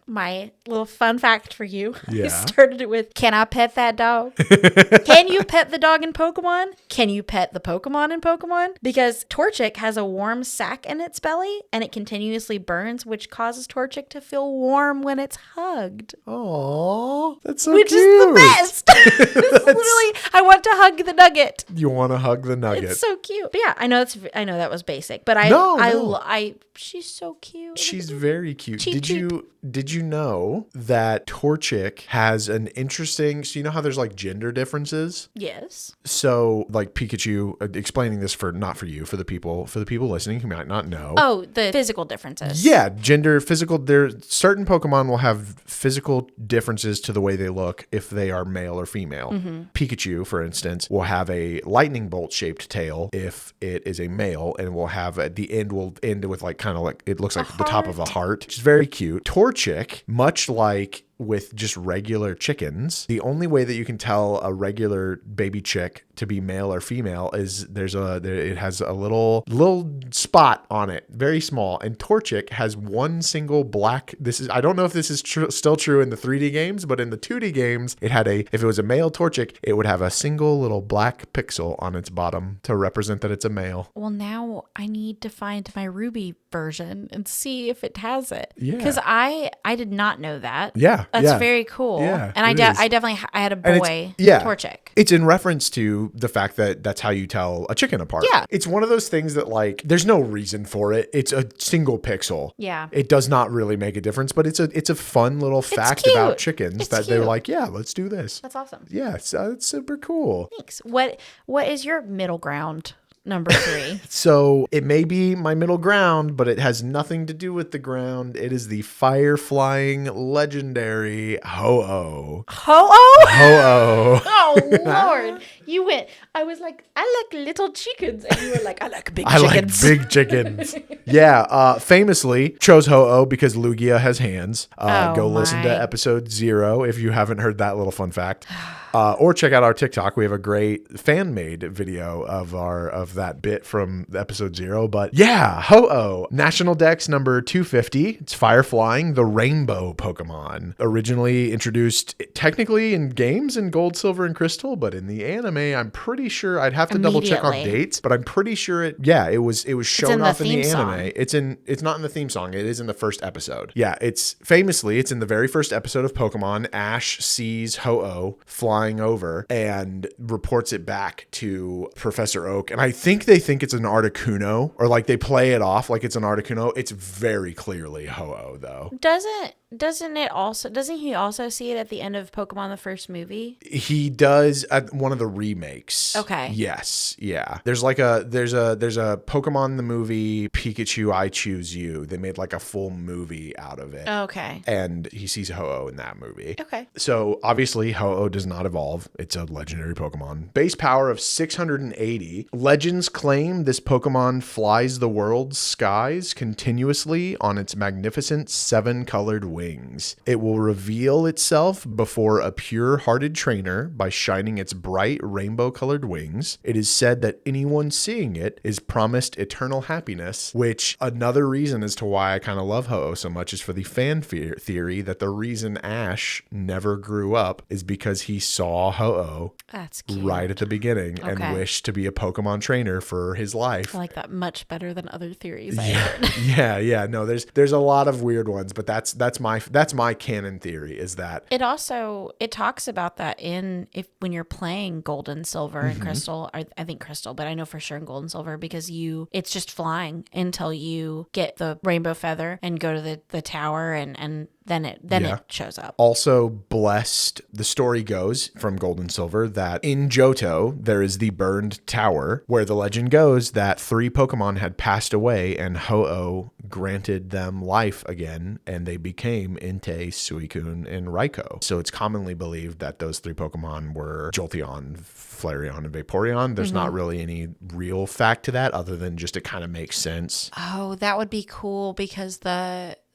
my little fun fact for you. Yeah. I started it with, can I pet that dog? Can you pet the dog in Pokemon? Can you pet the Pokemon in Pokemon? Because Torchic has a warm sac in its belly and it continuously burns, which causes Torchic to feel warm when it's hugged. Oh, that's so which cute. Is the best. It's literally, I want to hug the nugget. You want to hug the nugget. It's so cute. But yeah, I know that was basic, but she's so cute. She's very cute. Cheep. Did you know that Torchic has an interesting, so you know how there's like gender differences? Yes. So like Pikachu, explaining this for the people listening who might not know. Oh, the physical differences. Yeah, gender, physical. There, certain Pokemon will have physical differences to the way they look if they are male or female. Mm-hmm. Pikachu, for instance, will have a lightning bolt shaped tail if it is a male, and will have at the end will end with like kind of like it looks like the top of a heart, which is very cute. Torchic, much like with just regular chickens, the only way that you can tell a regular baby chick to be male or female is it has a little spot on it, very small. And Torchic has one single black. I don't know if this is still true in the 3D games, but in the 2D games, if it was a male Torchic, it would have a single little black pixel on its bottom to represent that it's a male. Well, now I need to find my Ruby version and see if it has it. Yeah. Because I did not know that. Yeah. That's very cool. Yeah, and I had a boy Torchic. It's in reference to the fact that that's how you tell a chicken apart. Yeah. It's one of those things that like there's no reason for it. It's a single pixel. Yeah. It does not really make a difference, but it's a fun little fact about chickens they're like, yeah, let's do this. That's awesome. Yeah, it's super cool. Thanks. What is your middle ground? Number 3. So it may be my middle ground, but it has nothing to do with the ground. It is the fire flying legendary Ho-Oh. Ho-Oh? Ho-Oh. Oh, Lord. You went, I was like, I like little chickens. And you were like, I like big chickens. I like big chickens. Yeah. Famously chose Ho-Oh because Lugia has hands. Go listen to episode 0 if you haven't heard that little fun fact. Or check out our TikTok. We have a great fan-made video of that bit from episode 0. But yeah, Ho-Oh, National Dex number 250. It's fire flying, the rainbow Pokemon. Originally introduced technically in games in Gold, Silver, and Crystal, but in the anime, I'm pretty sure I'd have to double check on dates, but I'm pretty sure it was shown off in the anime. It's not in the theme song. It is in the first episode. Yeah, it's in the very first episode of Pokemon. Ash sees Ho-Oh flying over and reports it back to Professor Oak. And I think they think it's an Articuno, or like they play it off like it's an Articuno. It's very clearly Ho-Oh though. Doesn't he also see it at the end of Pokemon the first movie? He does at one of the remakes. Okay. Yes. Yeah. There's a Pokemon the movie Pikachu I Choose You. They made like a full movie out of it. Okay. And he sees Ho-Oh in that movie. Okay. So obviously Ho-Oh does not evolve. It's a legendary Pokemon. Base power of 680. Legends claim this Pokemon flies the world's skies continuously on its magnificent 7-colored wings. It will reveal itself before a pure-hearted trainer by shining its bright rainbow-colored wings. It is said that anyone seeing it is promised eternal happiness, which another reason as to why I kind of love Ho-Oh so much is for the fan theory that the reason Ash never grew up is because he saw Ho-Oh right at the beginning and wished to be a Pokemon trainer for his life. I like that much better than other theories I heard. Yeah. No, there's a lot of weird ones, but that's my canon theory is that it talks about that when you're playing Gold and Silver and Crystal. I think Crystal, but I know for sure in Gold and Silver because it's just flying until you get the rainbow feather and go to the tower and then it shows up. Also blessed, the story goes from Gold and Silver that in Johto, there is the burned tower where the legend goes that 3 Pokemon had passed away and Ho-Oh granted them life again and they became Entei, Suicune, and Raikou. So it's commonly believed that those 3 Pokemon were Jolteon, Flareon, and Vaporeon. There's not really any real fact to that other than just it kind of makes sense. Oh, that would be cool because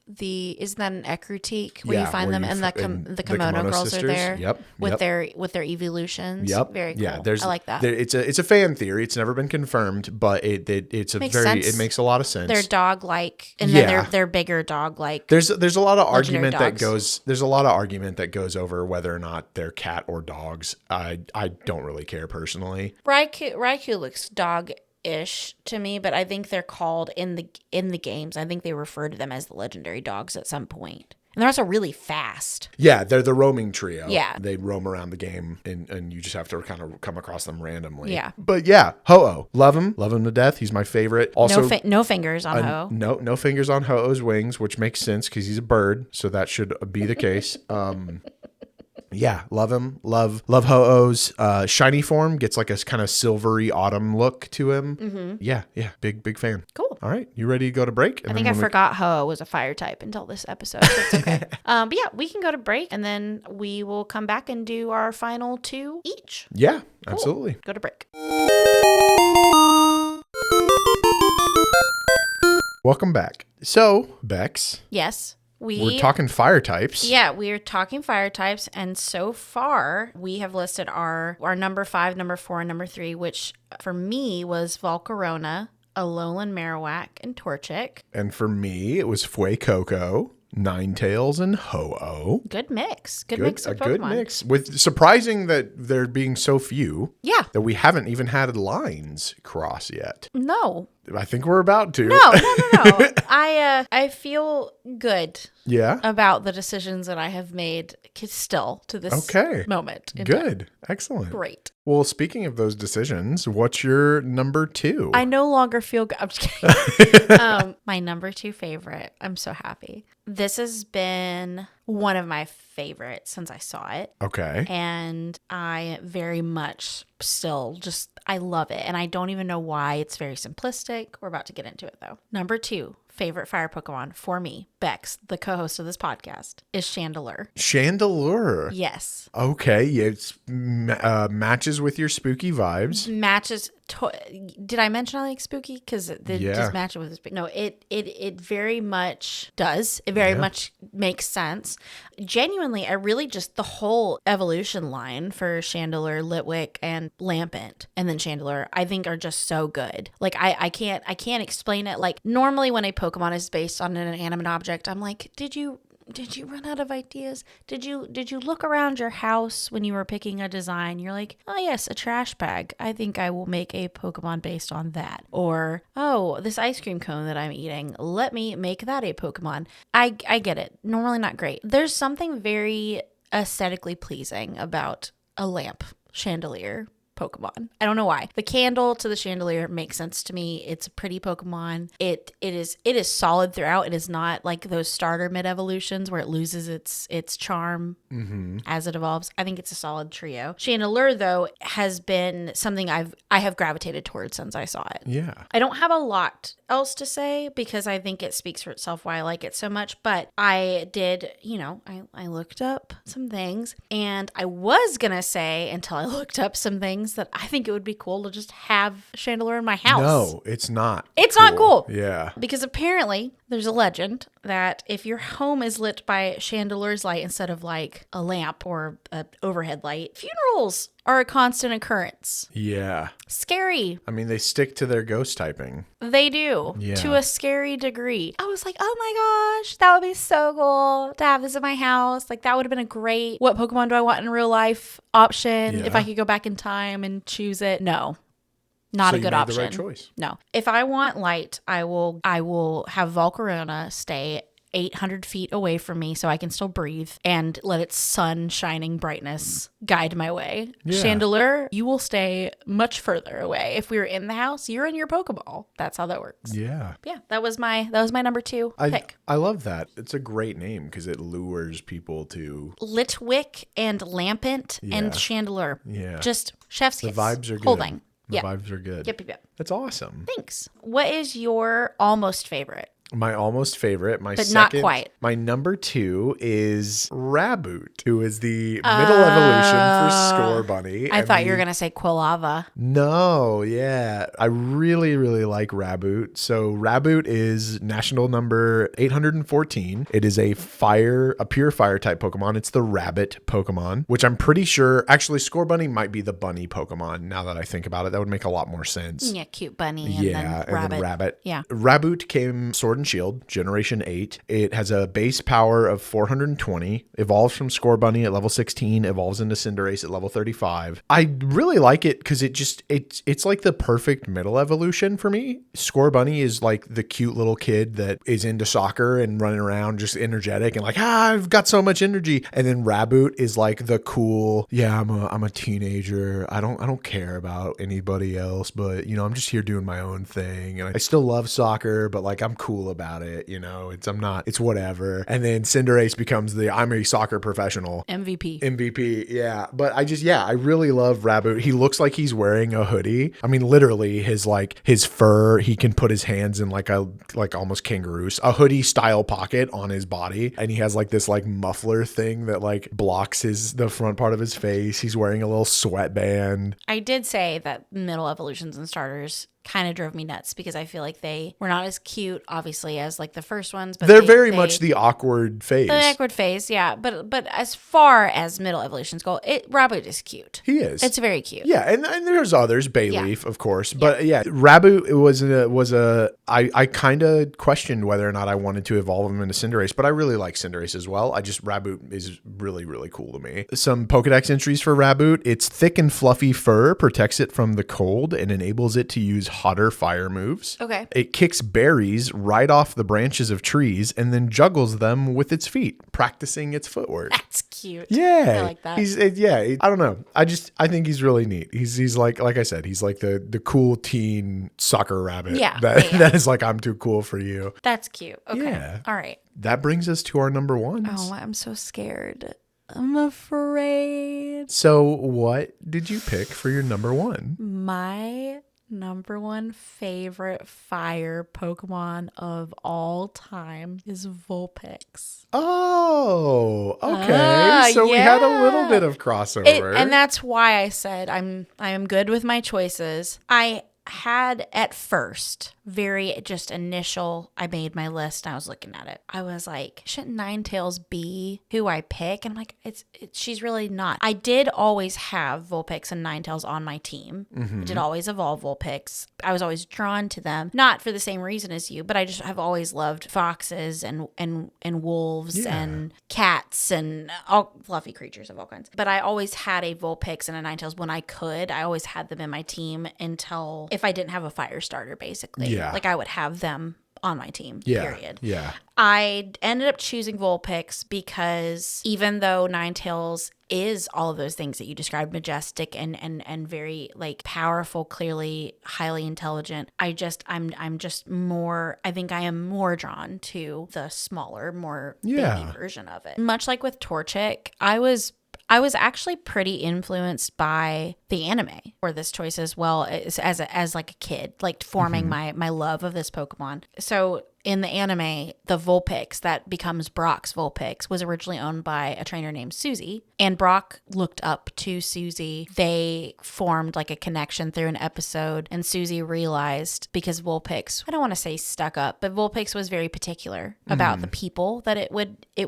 isn't that an Ekrutique where you find them and the Kimono girls sisters are there with their evolutions? Very cool. Yeah, I like that. It's a fan theory. It's never been confirmed, but it makes a lot of sense. They're dog like, and then they're bigger dog like. There's a lot of argument that goes over whether or not they're cat or dogs. I don't really care personally. Raikou looks dog-ish to me, but I think they're called in the games. I think they refer to them as the legendary dogs at some point. And they're also really fast. Yeah, they're the roaming trio. Yeah. They roam around the game and you just have to kind of come across them randomly. Yeah. But yeah, Ho-Oh. Love him to death. He's my favorite. Also, no fingers on Ho-Oh. No fingers on Ho-Oh's wings, which makes sense because he's a bird. So that should be the case. Yeah, love him. Love Ho-Oh's shiny form. Gets like a kind of silvery autumn look to him. Mm-hmm. Yeah. Big fan. Cool. All right, you ready to go to break? I think I forgot Ho-Oh was a fire type until this episode. So it's okay. But yeah, we can go to break and then we will come back and do our final 2 each. Yeah, cool. Absolutely. Go to break. Welcome back. So, Bex. Yes. We're talking fire types. Yeah, we're talking fire types. And so far, we have listed our number 5, number 4, and number 3, which for me was Volcarona, Alolan Marowak, and Torchic. And for me, it was Fuecoco, Ninetales, and Ho-Oh. Good mix. Good mix of Pokemon. Good mix. With surprising that there being so few. Yeah. That we haven't even had lines cross yet. No. I think we're about to. No. I feel good. Yeah. About the decisions that I have made still to this moment. Good. Excellent. Great. Well, speaking of those decisions, what's your number 2? I no longer feel good. I'm just kidding. My number 2 favorite. I'm so happy. This has been one of my favorites since I saw it. Okay. And I very much still I love it. And I don't even know why. It's very simplistic. We're about to get into it though. Number 2 favorite fire Pokemon for me, Bex, the co-host of this podcast, is Chandelure. Chandelure? Yes. Okay. It matches with your spooky vibes. Matches. Did I mention I like spooky? Because it just matches with spooky. No, it very much does. It very much makes sense. Genuinely, I really just the whole evolution line for Chandelure, Litwick, and Lampent, and then Chandelure, I think are just so good. Like I can't explain it. Like normally when a Pokemon is based on an inanimate object, I'm like, did you run out of ideas? Did you look around your house when you were picking a design? You're like, oh yes, a trash bag. I think I will make a Pokemon based on that. Or, oh, this ice cream cone that I'm eating, let me make that a Pokemon. I get it. Normally not great. There's something very aesthetically pleasing about a lamp chandelier Pokemon. I don't know why. The candle to the chandelier makes sense to me. It's a pretty Pokemon. It is solid throughout. It is not like those starter mid evolutions where it loses its charm as it evolves. I think it's a solid trio. Chandelure though has been something I have gravitated towards since I saw it. Yeah. I don't have a lot else to say because I think it speaks for itself why I like it so much, but I did, I looked up some things and I was gonna say until I looked up some things things that I think it would be cool to just have Chandelure in my house. No, it's not. It's not cool. Yeah. Because apparently there's a legend that if your home is lit by Chandelure's light instead of like a lamp or an overhead light, funerals are a constant occurrence. Yeah. Scary. I mean, they stick to their ghost typing. They do. Yeah. To a scary degree. I was like, oh my gosh, that would be so cool to have this in my house. Like, that would have been a great, what Pokemon do I want in real life option if I could go back in time and choose it. No. Not a good option. The right choice. No. If I want light, I will have Volcarona stay 800 feet away from me so I can still breathe and let its sun shining brightness guide my way. Yeah. Chandelure, you will stay much further away. If we were in the house, you're in your Pokeball. That's how that works. Yeah. Yeah. That was my number 2 pick. I love that. It's a great name because it lures people to Litwick and Lampent and Chandelure. Yeah. Just chef's kiss. The vibes are good. Whole thing. The vibes are good. Yep. That's awesome. Thanks. What is your almost favorite? My almost favorite, but not quite. My number 2 is Raboot, who is the middle evolution for Scorbunny. I thought you were going to say Quilava. No, yeah. I really, really like Raboot. So Raboot is national number 814. It is a pure fire type Pokemon. It's the rabbit Pokemon, which I'm pretty sure, actually Scorbunny might be the bunny Pokemon now that I think about it. That would make a lot more sense. Yeah, cute bunny and then rabbit. Yeah. Raboot came Sword and Shield, Generation 8. It has a base power of 420, evolves from Scorbunny at level 16, evolves into Cinderace at level 35. I really like it because it's like the perfect middle evolution for me. Scorbunny is like the cute little kid that is into soccer and running around just energetic and like, I've got so much energy. And then Raboot is like the cool, I'm a teenager. I don't care about anybody else, but I'm just here doing my own thing. And I still love soccer, but like I'm cool about it, it's whatever. And then Cinderace becomes I'm a soccer professional. MVP, yeah. But I really love Raboot. He looks like he's wearing a hoodie. I mean, literally his fur, he can put his hands in like almost kangaroos, a hoodie style pocket on his body. And he has like this like muffler thing that like blocks the front part of his face. He's wearing a little sweatband. I did say that middle evolutions and starters kind of drove me nuts because I feel like they were not as cute, obviously, as like the first ones. But they're very much the awkward phase. The awkward phase, yeah. But as far as middle evolutions go, Raboot is cute. He is. It's very cute. Yeah, and there's others, Bayleaf, of course. But Raboot I kind of questioned whether or not I wanted to evolve him into Cinderace, but I really like Cinderace as well. Raboot is really, really cool to me. Some Pokedex entries for Raboot. Its thick and fluffy fur protects it from the cold and enables it to use hotter fire moves. Okay. It kicks berries right off the branches of trees and then juggles them with its feet, practicing its footwork. That's cute. Yeah. I like that. I don't know. I think he's really neat. He's like I said, he's like the cool teen soccer rabbit. Yeah. That is like, I'm too cool for you. That's cute. Okay. Yeah. All right. That brings us to our number 1s. Oh, I'm so scared. I'm afraid. So what did you pick for your number 1? My number 1 favorite fire Pokemon of all time is Vulpix. Oh, okay. So we had a little bit of crossover. And that's why I said I am good with my choices. I had at first very just initial, I made my list and I was looking at it. I was like, shouldn't Ninetales be who I pick? And I'm like, she's really not. I did always have Vulpix and Ninetales on my team. Mm-hmm. I did always evolve Vulpix. I was always drawn to them, not for the same reason as you, but I just have always loved foxes and wolves and cats and all fluffy creatures of all kinds. But I always had a Vulpix and a Ninetales when I could. I always had them in my team until if I didn't have a fire starter, basically. Yeah. Like I would have them on my team, period. Yeah. I ended up choosing Vulpix because even though Ninetales is all of those things that you described, majestic and very like powerful, clearly highly intelligent, I'm just more, I think I am more drawn to the smaller, more baby version of it. Much like with Torchic, I was actually pretty influenced by the anime for this choice as well as like a kid, like forming my love of this Pokemon. So in the anime, the Vulpix that becomes Brock's Vulpix was originally owned by a trainer named Susie. And Brock looked up to Susie. They formed like a connection through an episode. And Susie realized, because Vulpix, I don't want to say stuck up, but Vulpix was very particular about the people that it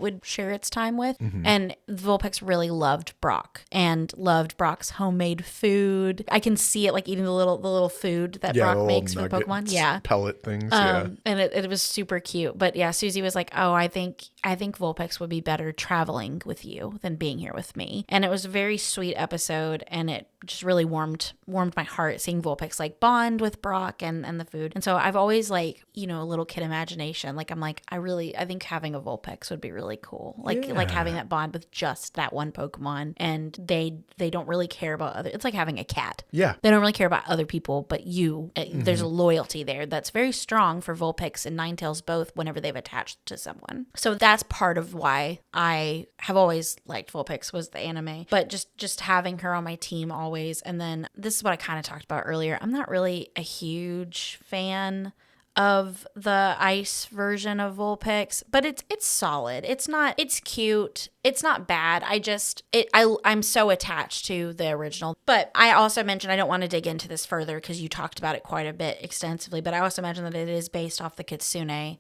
would share its time with. And Vulpix really loved Brock and loved Brock's homemade food. I can see it like eating the little food that Brock makes for Pokemon. Yeah. Pellet things. And it was super cute. But yeah, Susie was like, oh, I think Vulpix would be better traveling with you than being here with me. And it was a very sweet episode, and it just really warmed my heart seeing Vulpix like bond with Brock and the food. And so I've always like, a little kid imagination. Like I'm like, I think having a Vulpix would be really cool. Like having that bond with just that one Pokemon, and they don't really care about other. It's like having a cat. Yeah. They don't really care about other people, but you. There's a loyalty there that's very strong for Vulpix and Ninetales both whenever they've attached to someone. So that's part of why I have always liked Vulpix was the anime, but just having her on my team always. And then this is what I kind of talked about earlier. I'm not really a huge fan of the ice version of Vulpix, but it's solid. It's cute. It's not bad. I'm so attached to the original. But I also mentioned, I don't want to dig into this further because you talked about it quite a bit extensively, but I also mentioned that it is based off the Kitsune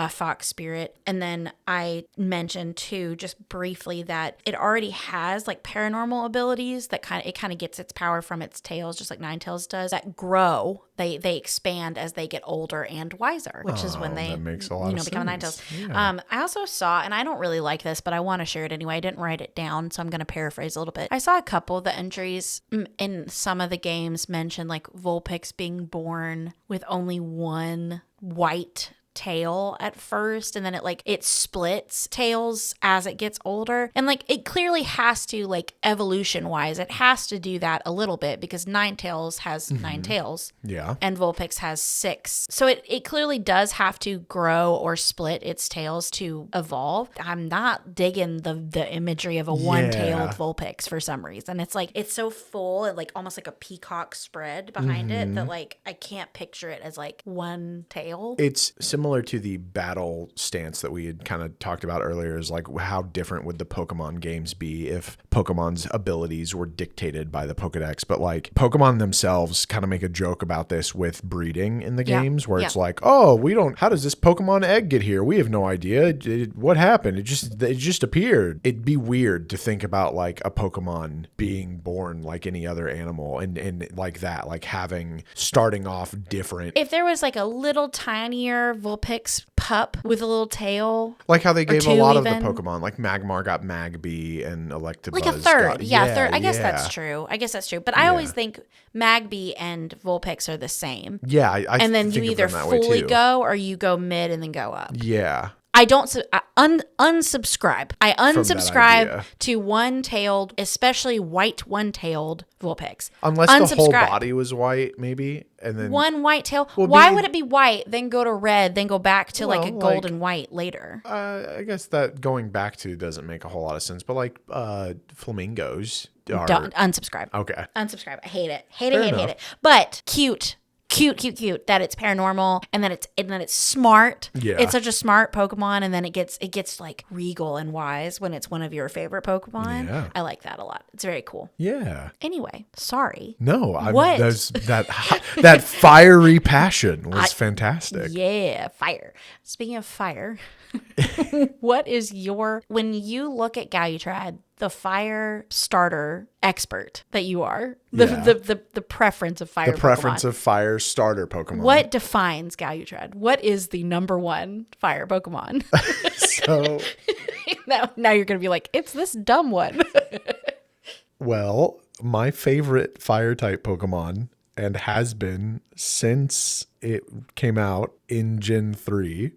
fox spirit. And then I mentioned too, just briefly, that it already has like paranormal abilities that kind of gets its power from its tails, just like Ninetales does, that grow. They expand as they get older and wiser, which is when they that makes a lot of become sense. Ninetales. Yeah. I also saw, and I don't really like this, but I want to share it anyway. I didn't write it down, so I'm going to paraphrase a little bit. I saw a couple of the entries in some of the games mention like Vulpix being born with only one white tail at first, and then it splits tails as it gets older, and like it clearly has to, like evolution wise, it has to do that a little bit because Ninetales has 9 tails, and Vulpix has 6, so it clearly does have to grow or split its tails to evolve. I'm not digging the imagery of a one-tailed Vulpix for some reason. It's like it's so full and like almost like a peacock spread behind it that like I can't picture it as like one tail. It's similar to the battle stance that we had kind of talked about earlier, is like how different would the Pokemon games be if Pokemon's abilities were dictated by the Pokedex. But like Pokemon themselves kind of make a joke about this with breeding in the games, where it's like, oh, how does this Pokemon egg get here? We have no idea. What happened? It just appeared. It'd be weird to think about like a Pokemon being born like any other animal and like that, like starting off different. If there was like a little tinier Vulpix pup with a little tail, like how they gave a lot of the Pokemon, like Magmar got Magby and Electabuzz like a third, third. I guess that's true. But I always think Magby and Vulpix are the same. Yeah, and then you either fully go or you go mid and then go up. Yeah. I don't unsubscribe. I unsubscribe to one-tailed, especially white one-tailed Vulpix. Unless the whole body was white, maybe, and then one white tail. Why would it be white, then go to red, then go back to like a gold and white later? I guess that going back to doesn't make a whole lot of sense. But like flamingos are unsubscribe. Okay, unsubscribe. I hate it. Hate it. But cute that it's paranormal and that it's smart. Yeah. It's such a smart Pokemon, and then it gets like regal and wise when it's one of your favorite Pokemon. Yeah. I like that a lot. It's very cool. Yeah. Anyway, sorry. No, what? That fiery passion was fantastic. Yeah, fire. Speaking of fire, what is when you look at Galutrad, the fire starter expert that you are, the preference of fire, the preference of fire starter Pokemon. What defines Galutrad? What is the number one fire Pokemon? So now you're gonna be like, it's this dumb one. Well, my favorite fire type Pokemon, and has been since it came out in Gen 3,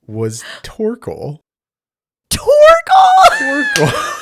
was Torkoal. Torkoal.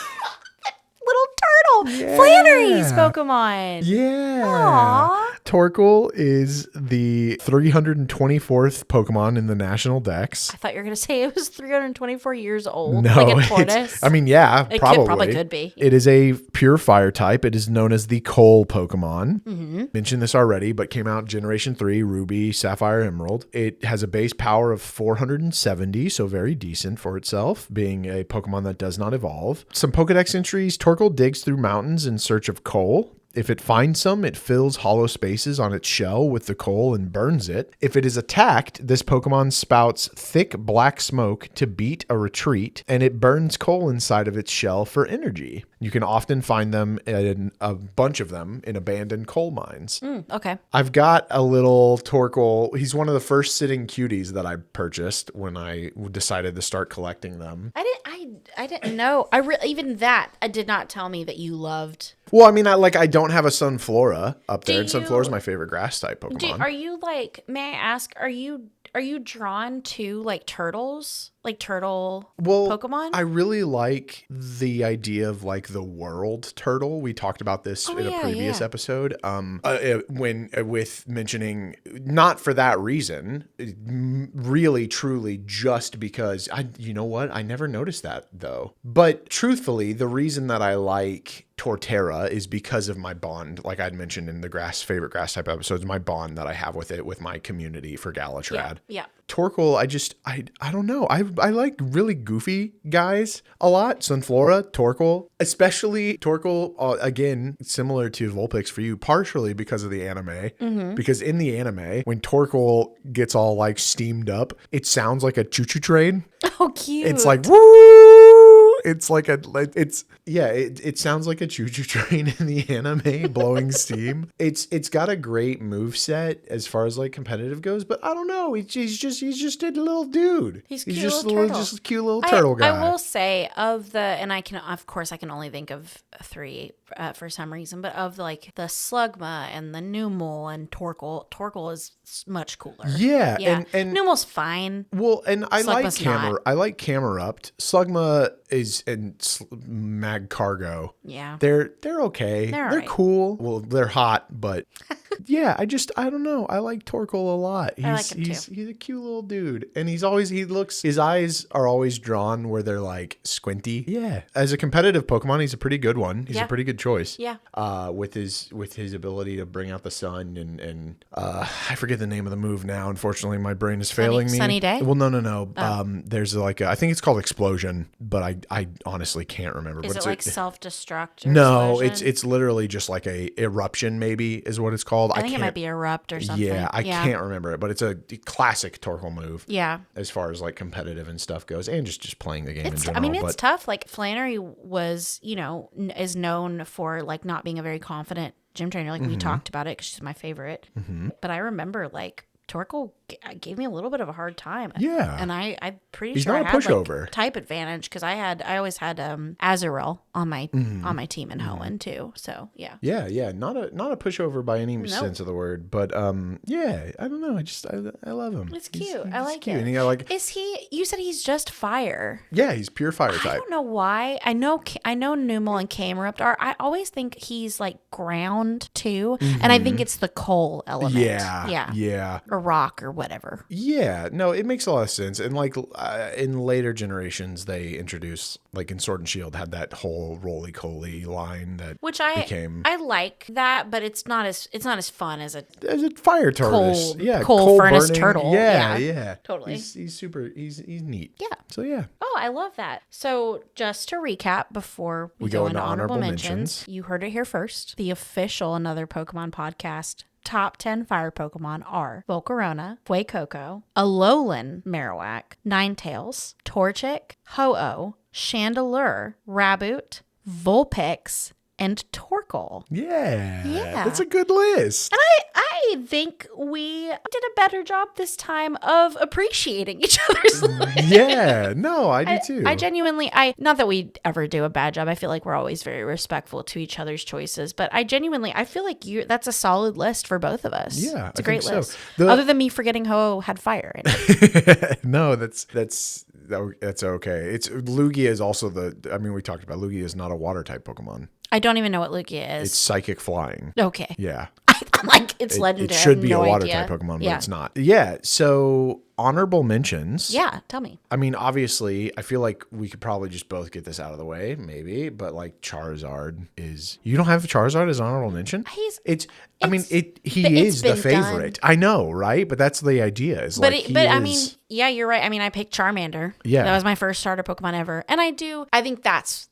Little Flannery's Pokemon. Yeah. Aww. Torkoal is the 324th Pokemon in the National Dex. I thought you were going to say it was 324 years old. No, like a tortoise. I mean, yeah, it probably. Could be. It is a pure fire type. It is known as the Coal Pokemon. Mm-hmm. Mentioned this already, but came out Generation 3, Ruby, Sapphire, Emerald. It has a base power of 470, so very decent for itself, being a Pokemon that does not evolve. Some Pokedex entries: Torkoal digs through mountains in search of coal. If it finds some, it fills hollow spaces on its shell with the coal and burns it. If it is attacked, this Pokemon spouts thick black smoke to beat a retreat, and it burns coal inside of its shell for energy. You can often find them in a bunch of them in abandoned coal mines. Okay. I've got a little Torkoal. He's one of the first sitting cuties that I purchased when I decided to start collecting them. I didn't know. Even that did not tell me that you loved. Well, I mean, I don't have a Sunflora up there, and Sunflora is my favorite grass type Pokemon. Are you may I ask, are you drawn to like turtles? Like turtle Pokemon? I really like the idea of like the world turtle. We talked about this in a previous episode. When with mentioning, not for that reason, really truly just because you know what? I never noticed that though. But truthfully, the reason that I like Torterra is because of my bond, like I'd mentioned in the favorite grass type episodes, my bond that I have with it, with my community for Galutrad. Yeah. Torkoal, I don't know. I like really goofy guys a lot. Sunflora, Torkoal, especially Torkoal, again, similar to Vulpix for you, partially because of the anime. Mm-hmm. Because in the anime, when Torkoal gets all like steamed up, it sounds like a choo-choo train. Oh, cute. It's like, woo! It's like it sounds like a choo-choo train in the anime blowing steam. It's got a great moveset as far as like competitive goes, but I don't know. He's just a little dude. He's just a cute little turtle guy. I will say and I can only think of three for some reason, but of like the Slugma and the Numel and Torkoal is much cooler. Yeah. And Numel's fine. Well, and I Slugma's like Camerupt. Slugma and Magcargo. Yeah. They're okay. They're right. cool. Well, they're hot, but yeah, I don't know. I like Torkoal a lot. He's a cute little dude. And his eyes are always drawn where they're like squinty. Yeah. As a competitive Pokemon, he's a pretty good one. He's a pretty good choice. Yeah. With his ability to bring out the sun and I forget the name of the move now. Unfortunately, my brain is failing me. Sunny Day? Well, no. Oh. There's I think it's called Explosion, but I honestly can't remember. Is it like self-destruct? No, it's literally just like a eruption, maybe is what it's called. I think it might be Erupt or something. Yeah, I can't remember it, but it's a classic Torkoal move. Yeah. As far as like competitive and stuff goes, and just playing the game in general. I mean, it's tough. Like Flannery was, is known for like not being a very confident gym trainer. Like we talked about it because she's my favorite. Mm-hmm. But I remember like Torkoal gave me a little bit of a hard time. Yeah. And I'm pretty He's sure not I a had pushover. Type advantage because I always had Azrael on my team in Hoenn too. So yeah. Yeah. Not a pushover by any sense of the word, but yeah, I don't know. I love him. It's cute. I like cute. it. And is he? You said he's just fire. Yeah, he's pure fire type. I don't know why. I know Numel and Camerupt are. I always think he's like ground too, and I think it's the coal element. Yeah. Or rock or whatever. Yeah, no, it makes a lot of sense. And like in later generations, they introduced, like in Sword and Shield, had that whole roly-coly line that I like that, but it's not as fun as a fire tortoise. Coal furnace burning turtle. Yeah, totally. He's super. He's neat. Yeah. So yeah. Oh, I love that. So just to recap before we go into honorable mentions, you heard it here first. The official Another Pokemon Podcast top 10 fire Pokemon are Volcarona, Fuecoco, Alolan Marowak, Ninetales, Torchic, Ho-Oh, Chandelure, Raboot, Vulpix, and Torkoal. Yeah. That's a good list. And I think we did a better job this time of appreciating each other's lists. Yeah. No, I do too. I genuinely, not that we ever do a bad job. I feel like we're always very respectful to each other's choices. But I feel like that's a solid list for both of us. Yeah. It's a great list. So. Other than me forgetting Ho had fire in it. No, that's okay. It's Lugia is also we talked about Lugia is not a water type Pokemon. I don't even know what Lugia is. It's psychic flying. Okay. Yeah. I'm like, it's legendary. It should be no a water idea. type Pokemon, but it's not. Yeah. So honorable mentions. Yeah. Tell me. I mean, obviously, I feel like we could probably just both get this out of the way, maybe. But like Charizard is. You don't have Charizard as honorable mention? He is the favorite. Done. I know, right? But that's the idea. I mean, yeah, you're right. I mean, I picked Charmander. Yeah. That was my first starter Pokemon ever, and I think that's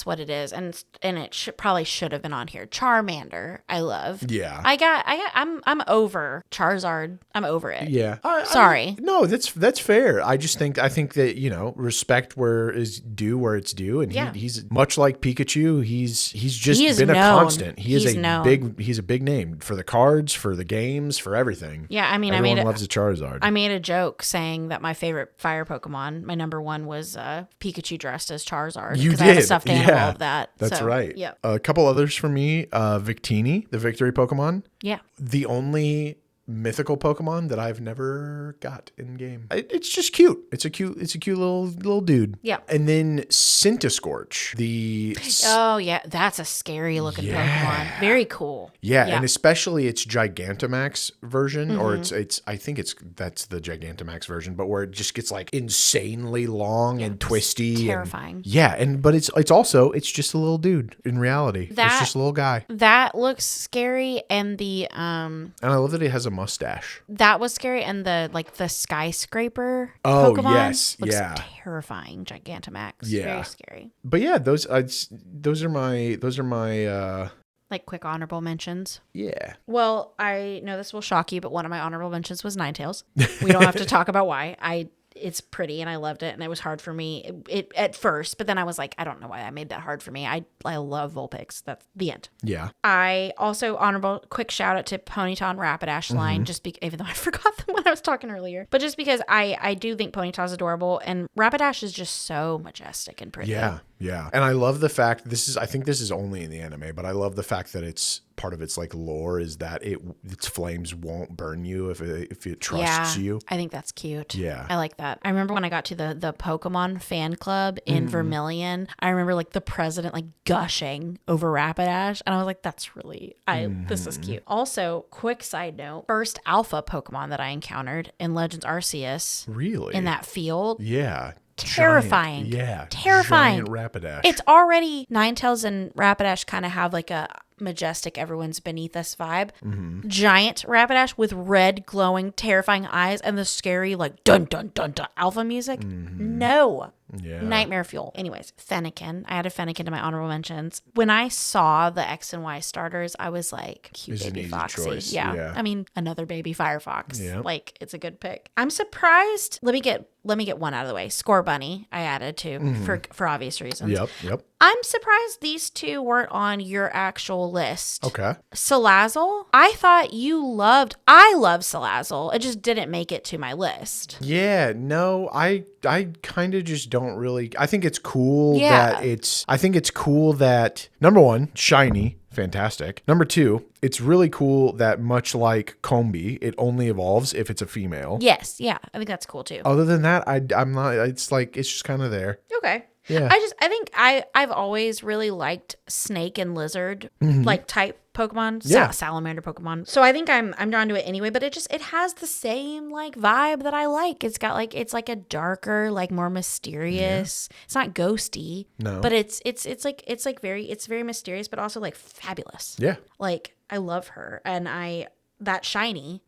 what it is, and it probably should have been on here. Charmander, I love. Yeah. I'm over Charizard. I'm over it. Yeah. Sorry. No, that's fair. I think that, respect where it's due, and he's much like Pikachu. He's been a constant. He's a big name for the cards, for the games, for everything. Yeah, I mean, everyone loves a Charizard. I made a joke saying that my favorite fire Pokemon, my number one, was Pikachu dressed as Charizard. You did. I have a stuffed animal of that. That's right. Yeah. A couple others for me. Victini, the victory Pokemon. Yeah. The only mythical Pokemon that I've never got in game. It's just cute. It's a cute little dude. Yeah. And then Scintiscorch, that's a scary looking Pokemon. Very cool. Yeah, and especially its Gigantamax version, or I think that's the Gigantamax version, but where it just gets like insanely long and twisty, terrifying. But it's just a little dude in reality. It's just a little guy. That looks scary, and and I love that he has a mustache. That was scary, and the skyscraper Pokemon looks terrifying. Gigantamax, very scary. But yeah, those are my like quick honorable mentions. Yeah. Well, I know this will shock you, but one of my honorable mentions was Ninetales. We don't have to talk about why. It's pretty and I loved it, and it was hard for me it at first, but then I was like, I don't know why I made that hard for me. I love Vulpix. That's the end. Yeah. I also quick shout out to Ponyta and Rapidash line, even though I forgot them when I was talking earlier, but just because I do think Ponyta's adorable, and Rapidash is just so majestic and pretty. Yeah. And I love the fact I think this is only in the anime, but I love the fact that it's part of its like lore is that its flames won't burn you if it trusts you. I think that's cute. Yeah. I like that. I remember when I got to the Pokemon fan club in Vermilion, I remember like the president like gushing over Rapidash, and I was like, that's really this is cute. Also, quick side note, first alpha Pokemon that I encountered in Legends Arceus. Really? In that field. Yeah. Terrifying. Terrifying. Giant Rapidash. It's already Ninetales and Rapidash kind of have like a majestic, everyone's beneath us vibe. Giant Rapidash with red, glowing, terrifying eyes, and the scary like dun dun dun dun alpha music. No. Yeah. Nightmare fuel. Anyways, Fennekin. I added Fennekin to my honorable mentions. When I saw the X and Y starters, I was like, cute baby Foxy. Yeah. I mean, another baby Firefox. Yeah. Like, it's a good pick. I'm surprised. Let me get one out of the way. Score Bunny, I added to for obvious reasons. Yep. I'm surprised these two weren't on your actual list. Okay. Salazzle, I thought you loved. I love Salazzle. It just didn't make it to my list. Yeah, no, I kind of just don't really. I think it's cool that number one, shiny. Fantastic. Number two, it's really cool that much like Combee, it only evolves if it's a female. Yes, yeah. I think that's cool too. Other than that, I'm not, it's just kind of there. Okay. Yeah. I think I've always really liked snake and lizard like type Pokemon, salamander Pokemon. So I think I'm drawn to it anyway, but it has the same like vibe that I like. It's got like, it's like a darker, like more mysterious. It's not ghosty. No. But it's very mysterious, but also like fabulous. Yeah. Like I love her, and that shiny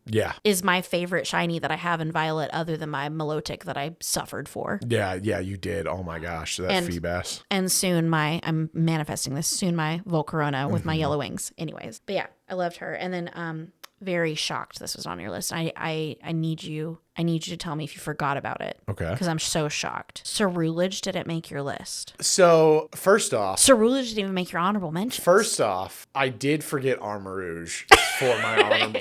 is my favorite shiny that I have in Violet, other than my Milotic that I suffered for. Yeah, you did. Oh my gosh, that Feebas. And soon I'm manifesting this, soon my Volcarona with my yellow wings. Anyways, but yeah, I loved her. And then very shocked this was on your list. I need you to tell me if you forgot about it. Okay. Because I'm so shocked. Cerulege didn't make your list. So, first off... Cerulege didn't even make your honorable mentions. First off, I did forget Armarouge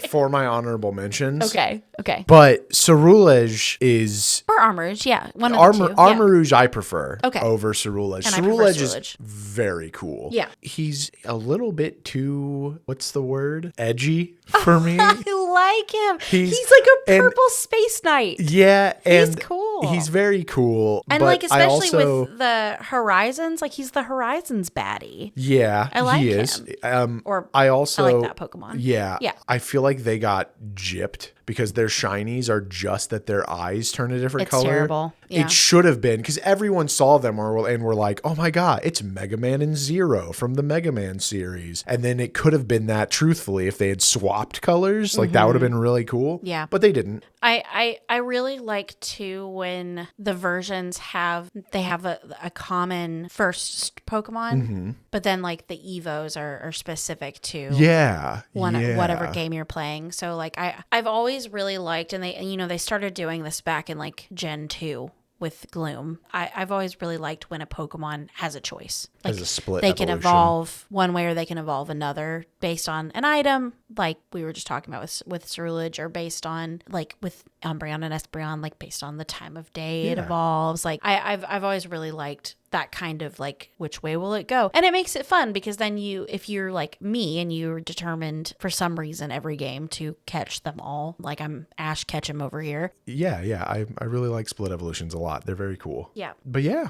for my honorable mentions. Okay. But Cerulege is... Or Armarouge, yeah. One of the two. Armarouge I prefer over Cerulege. And Cerulege is very cool. Yeah. He's a little bit too, what's the word? Edgy for me. I like him. He's like a purple space knight. Yeah, and he's cool. He's very cool. And but like especially with the Horizons, like he's the Horizons baddie. Yeah, I like he him. is. I like that Pokemon. Yeah, yeah. I feel like they got gypped because their shinies are just that their eyes turn a different color. It's terrible. Yeah. It should have been, because everyone saw them and were like, oh my God, it's Mega Man and Zero from the Mega Man series. And then it could have been that, truthfully, if they had swapped colors. Like, that would have been really cool. Yeah. But they didn't. I really like too when the versions have a common first Pokemon, but then like the Evos are specific to whatever game you're playing. So like I've always really liked, and they started doing this back in like Gen 2 with Gloom. I've always really liked when a Pokemon has a choice. Like, as a split they evolution. can evolve one way or they can evolve another based on an item, like we were just talking about with Ceruledge, or based on like with Umbreon and Espeon, like based on the time of day it evolves. Like I've always really liked that kind of like, which way will it go? And it makes it fun because then if you're like me and you're determined for some reason every game to catch them all, like I'm Ash Ketchum over here. Yeah. I really like split evolutions a lot. They're very cool. Yeah. But yeah.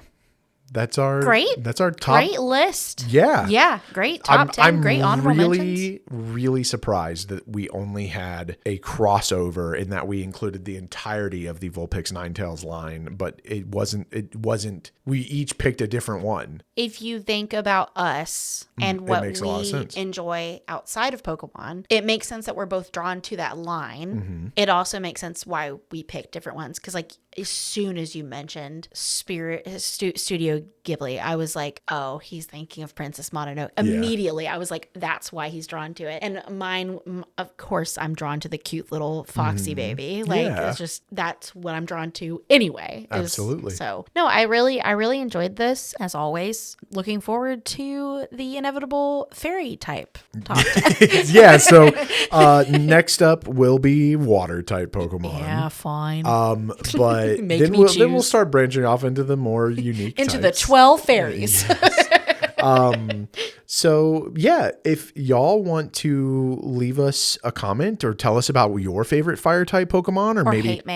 That's our top. Great list. Yeah. Yeah. Great. Top 10. Great honorable mentions. I'm really surprised that we only had a crossover in that we included the entirety of the Vulpix Ninetales line, but it wasn't, we each picked a different one. If you think about us and what we enjoy outside of Pokemon, it makes sense that we're both drawn to that line. Mm-hmm. It also makes sense why we picked different ones. Because like as soon as you mentioned Studio Ghibli, I was like, oh, he's thinking of Princess Mononoke. Immediately, I was like, that's why he's drawn to it. And mine, of course, I'm drawn to the cute little foxy baby. Like, it's just, that's what I'm drawn to anyway. Absolutely. So, no, I really enjoyed this, as always. Looking forward to the inevitable fairy type talk. Yeah, so next up will be water type Pokemon. Yeah, fine. But then we'll start branching off into the more unique into types. The 12 fairies. Yes. So yeah, if y'all want to leave us a comment or tell us about your favorite fire type Pokemon, or maybe hate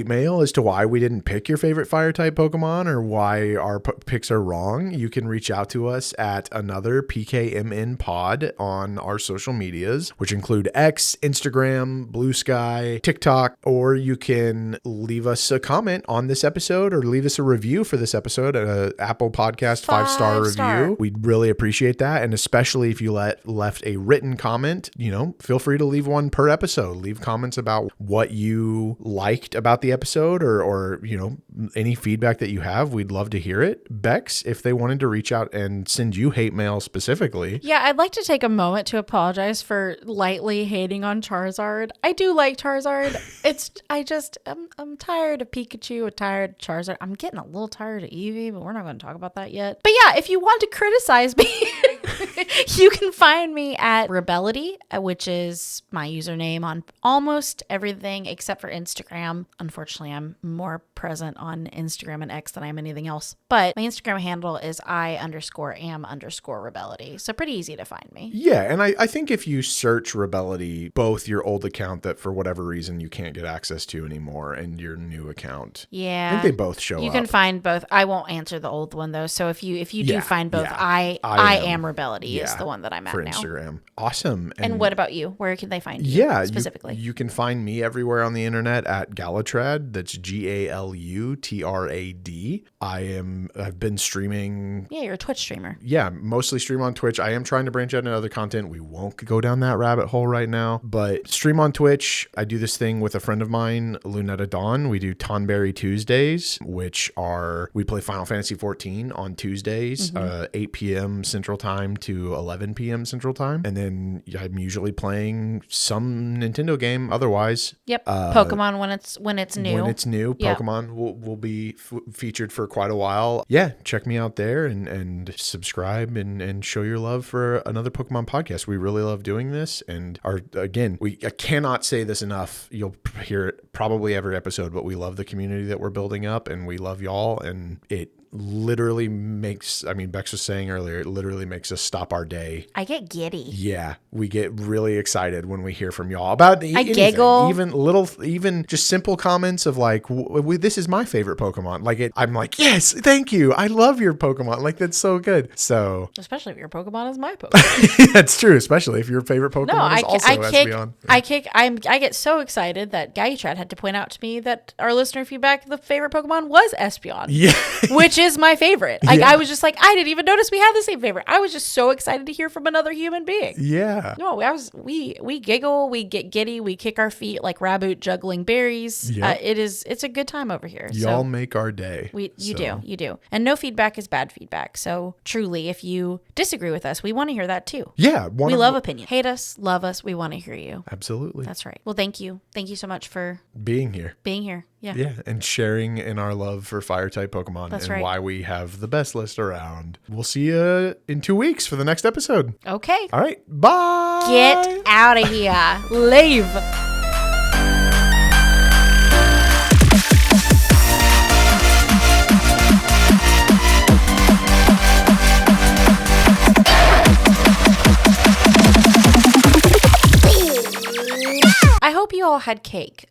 mail as to why we didn't pick your favorite fire type Pokemon or why our picks are wrong, you can reach out to us at Another PKMN Pod on our social medias, which include X, Instagram, Blue Sky, TikTok, or you can leave us a comment on this episode or leave us a review for this episode at an Apple Podcast 5-star review. We'd really appreciate that. And especially if you left a written comment, feel free to leave one per episode. Leave comments about what you liked about the episode or any feedback that you have. We'd love to hear it. Bex, if they wanted to reach out and send you hate mail specifically. Yeah, I'd like to take a moment to apologize for lightly hating on Charizard. I do like Charizard. I'm tired of Pikachu, I'm tired of Charizard. I'm getting a little tired of Eevee, but we're not going to talk about that yet. But yeah, if you want to criticize me, you can find me at Rebellity, which is my username on almost everything except for Instagram. Unfortunately, I'm more present on Instagram and X than I am anything else. But my Instagram handle is I_am_Rebellity. So pretty easy to find me. Yeah, and I think if you search Rebellity, both your old account that for whatever reason you can't get access to anymore and your new account. Yeah. I think they both show up. You can find both. I won't answer the old one though. So if you do find both, I am Rebellity is the one that I'm at for now. Instagram. Awesome. And what about you? Where can they find you? Yeah, specifically. You can find me everywhere on the internet at Galutrad. That's Galutrad. I've been streaming. Yeah, you're a Twitch streamer. Yeah, mostly stream on Twitch. I am trying to branch out into other content. We won't go down that rabbit hole right now, but stream on Twitch. I do this thing with a friend of mine, Lunetta Dawn. We do Tonberry Tuesdays, which we play Final Fantasy 14 on Tuesdays, 8 p.m. Central Time to 11 p.m. Central Time. And then I'm usually playing some Nintendo game otherwise. Yep. Pokemon when it's new. When it's new, Pokemon will be featured for quite a while. Yeah, check me out there and subscribe and show your love for Another Pokemon Podcast. We really love doing this. And I cannot say this enough. You'll hear it probably every episode, but we love the community that we're building up and we love y'all. And literally makes, I mean, Bex was saying earlier, it literally makes us stop our day. I get giddy. Yeah. We get really excited when we hear from y'all about anything. Giggle. Even just simple comments of like, this is my favorite Pokemon. Like I'm like, yes, thank you. I love your Pokemon. Like that's so good. So. Especially if your Pokemon is my Pokemon. That's true. Especially if your favorite Pokemon is also Espeon. I get so excited that Galutrad had to point out to me that our listener feedback, the favorite Pokemon was Espeon. Yeah. Which is my favorite. Like, I was just like, I didn't even notice we had the same favorite. I was just so excited to hear from another human being. Yeah. No, we giggle, we get giddy, we kick our feet like Raboot juggling berries. Yep. It's a good time over here. Y'all make our day. You do. And no feedback is bad feedback. So truly, if you disagree with us, we want to hear that too. Yeah. We love opinion. Hate us, love us. We want to hear you. Absolutely. That's right. Well, thank you. Thank you so much for being here. Yeah. Yeah. And sharing in our love for fire type Pokemon. That's and right. why we have the best list around. We'll see you in 2 weeks for the next episode. Okay. All right. Bye. Get out of here. Leave. I hope you all had cake.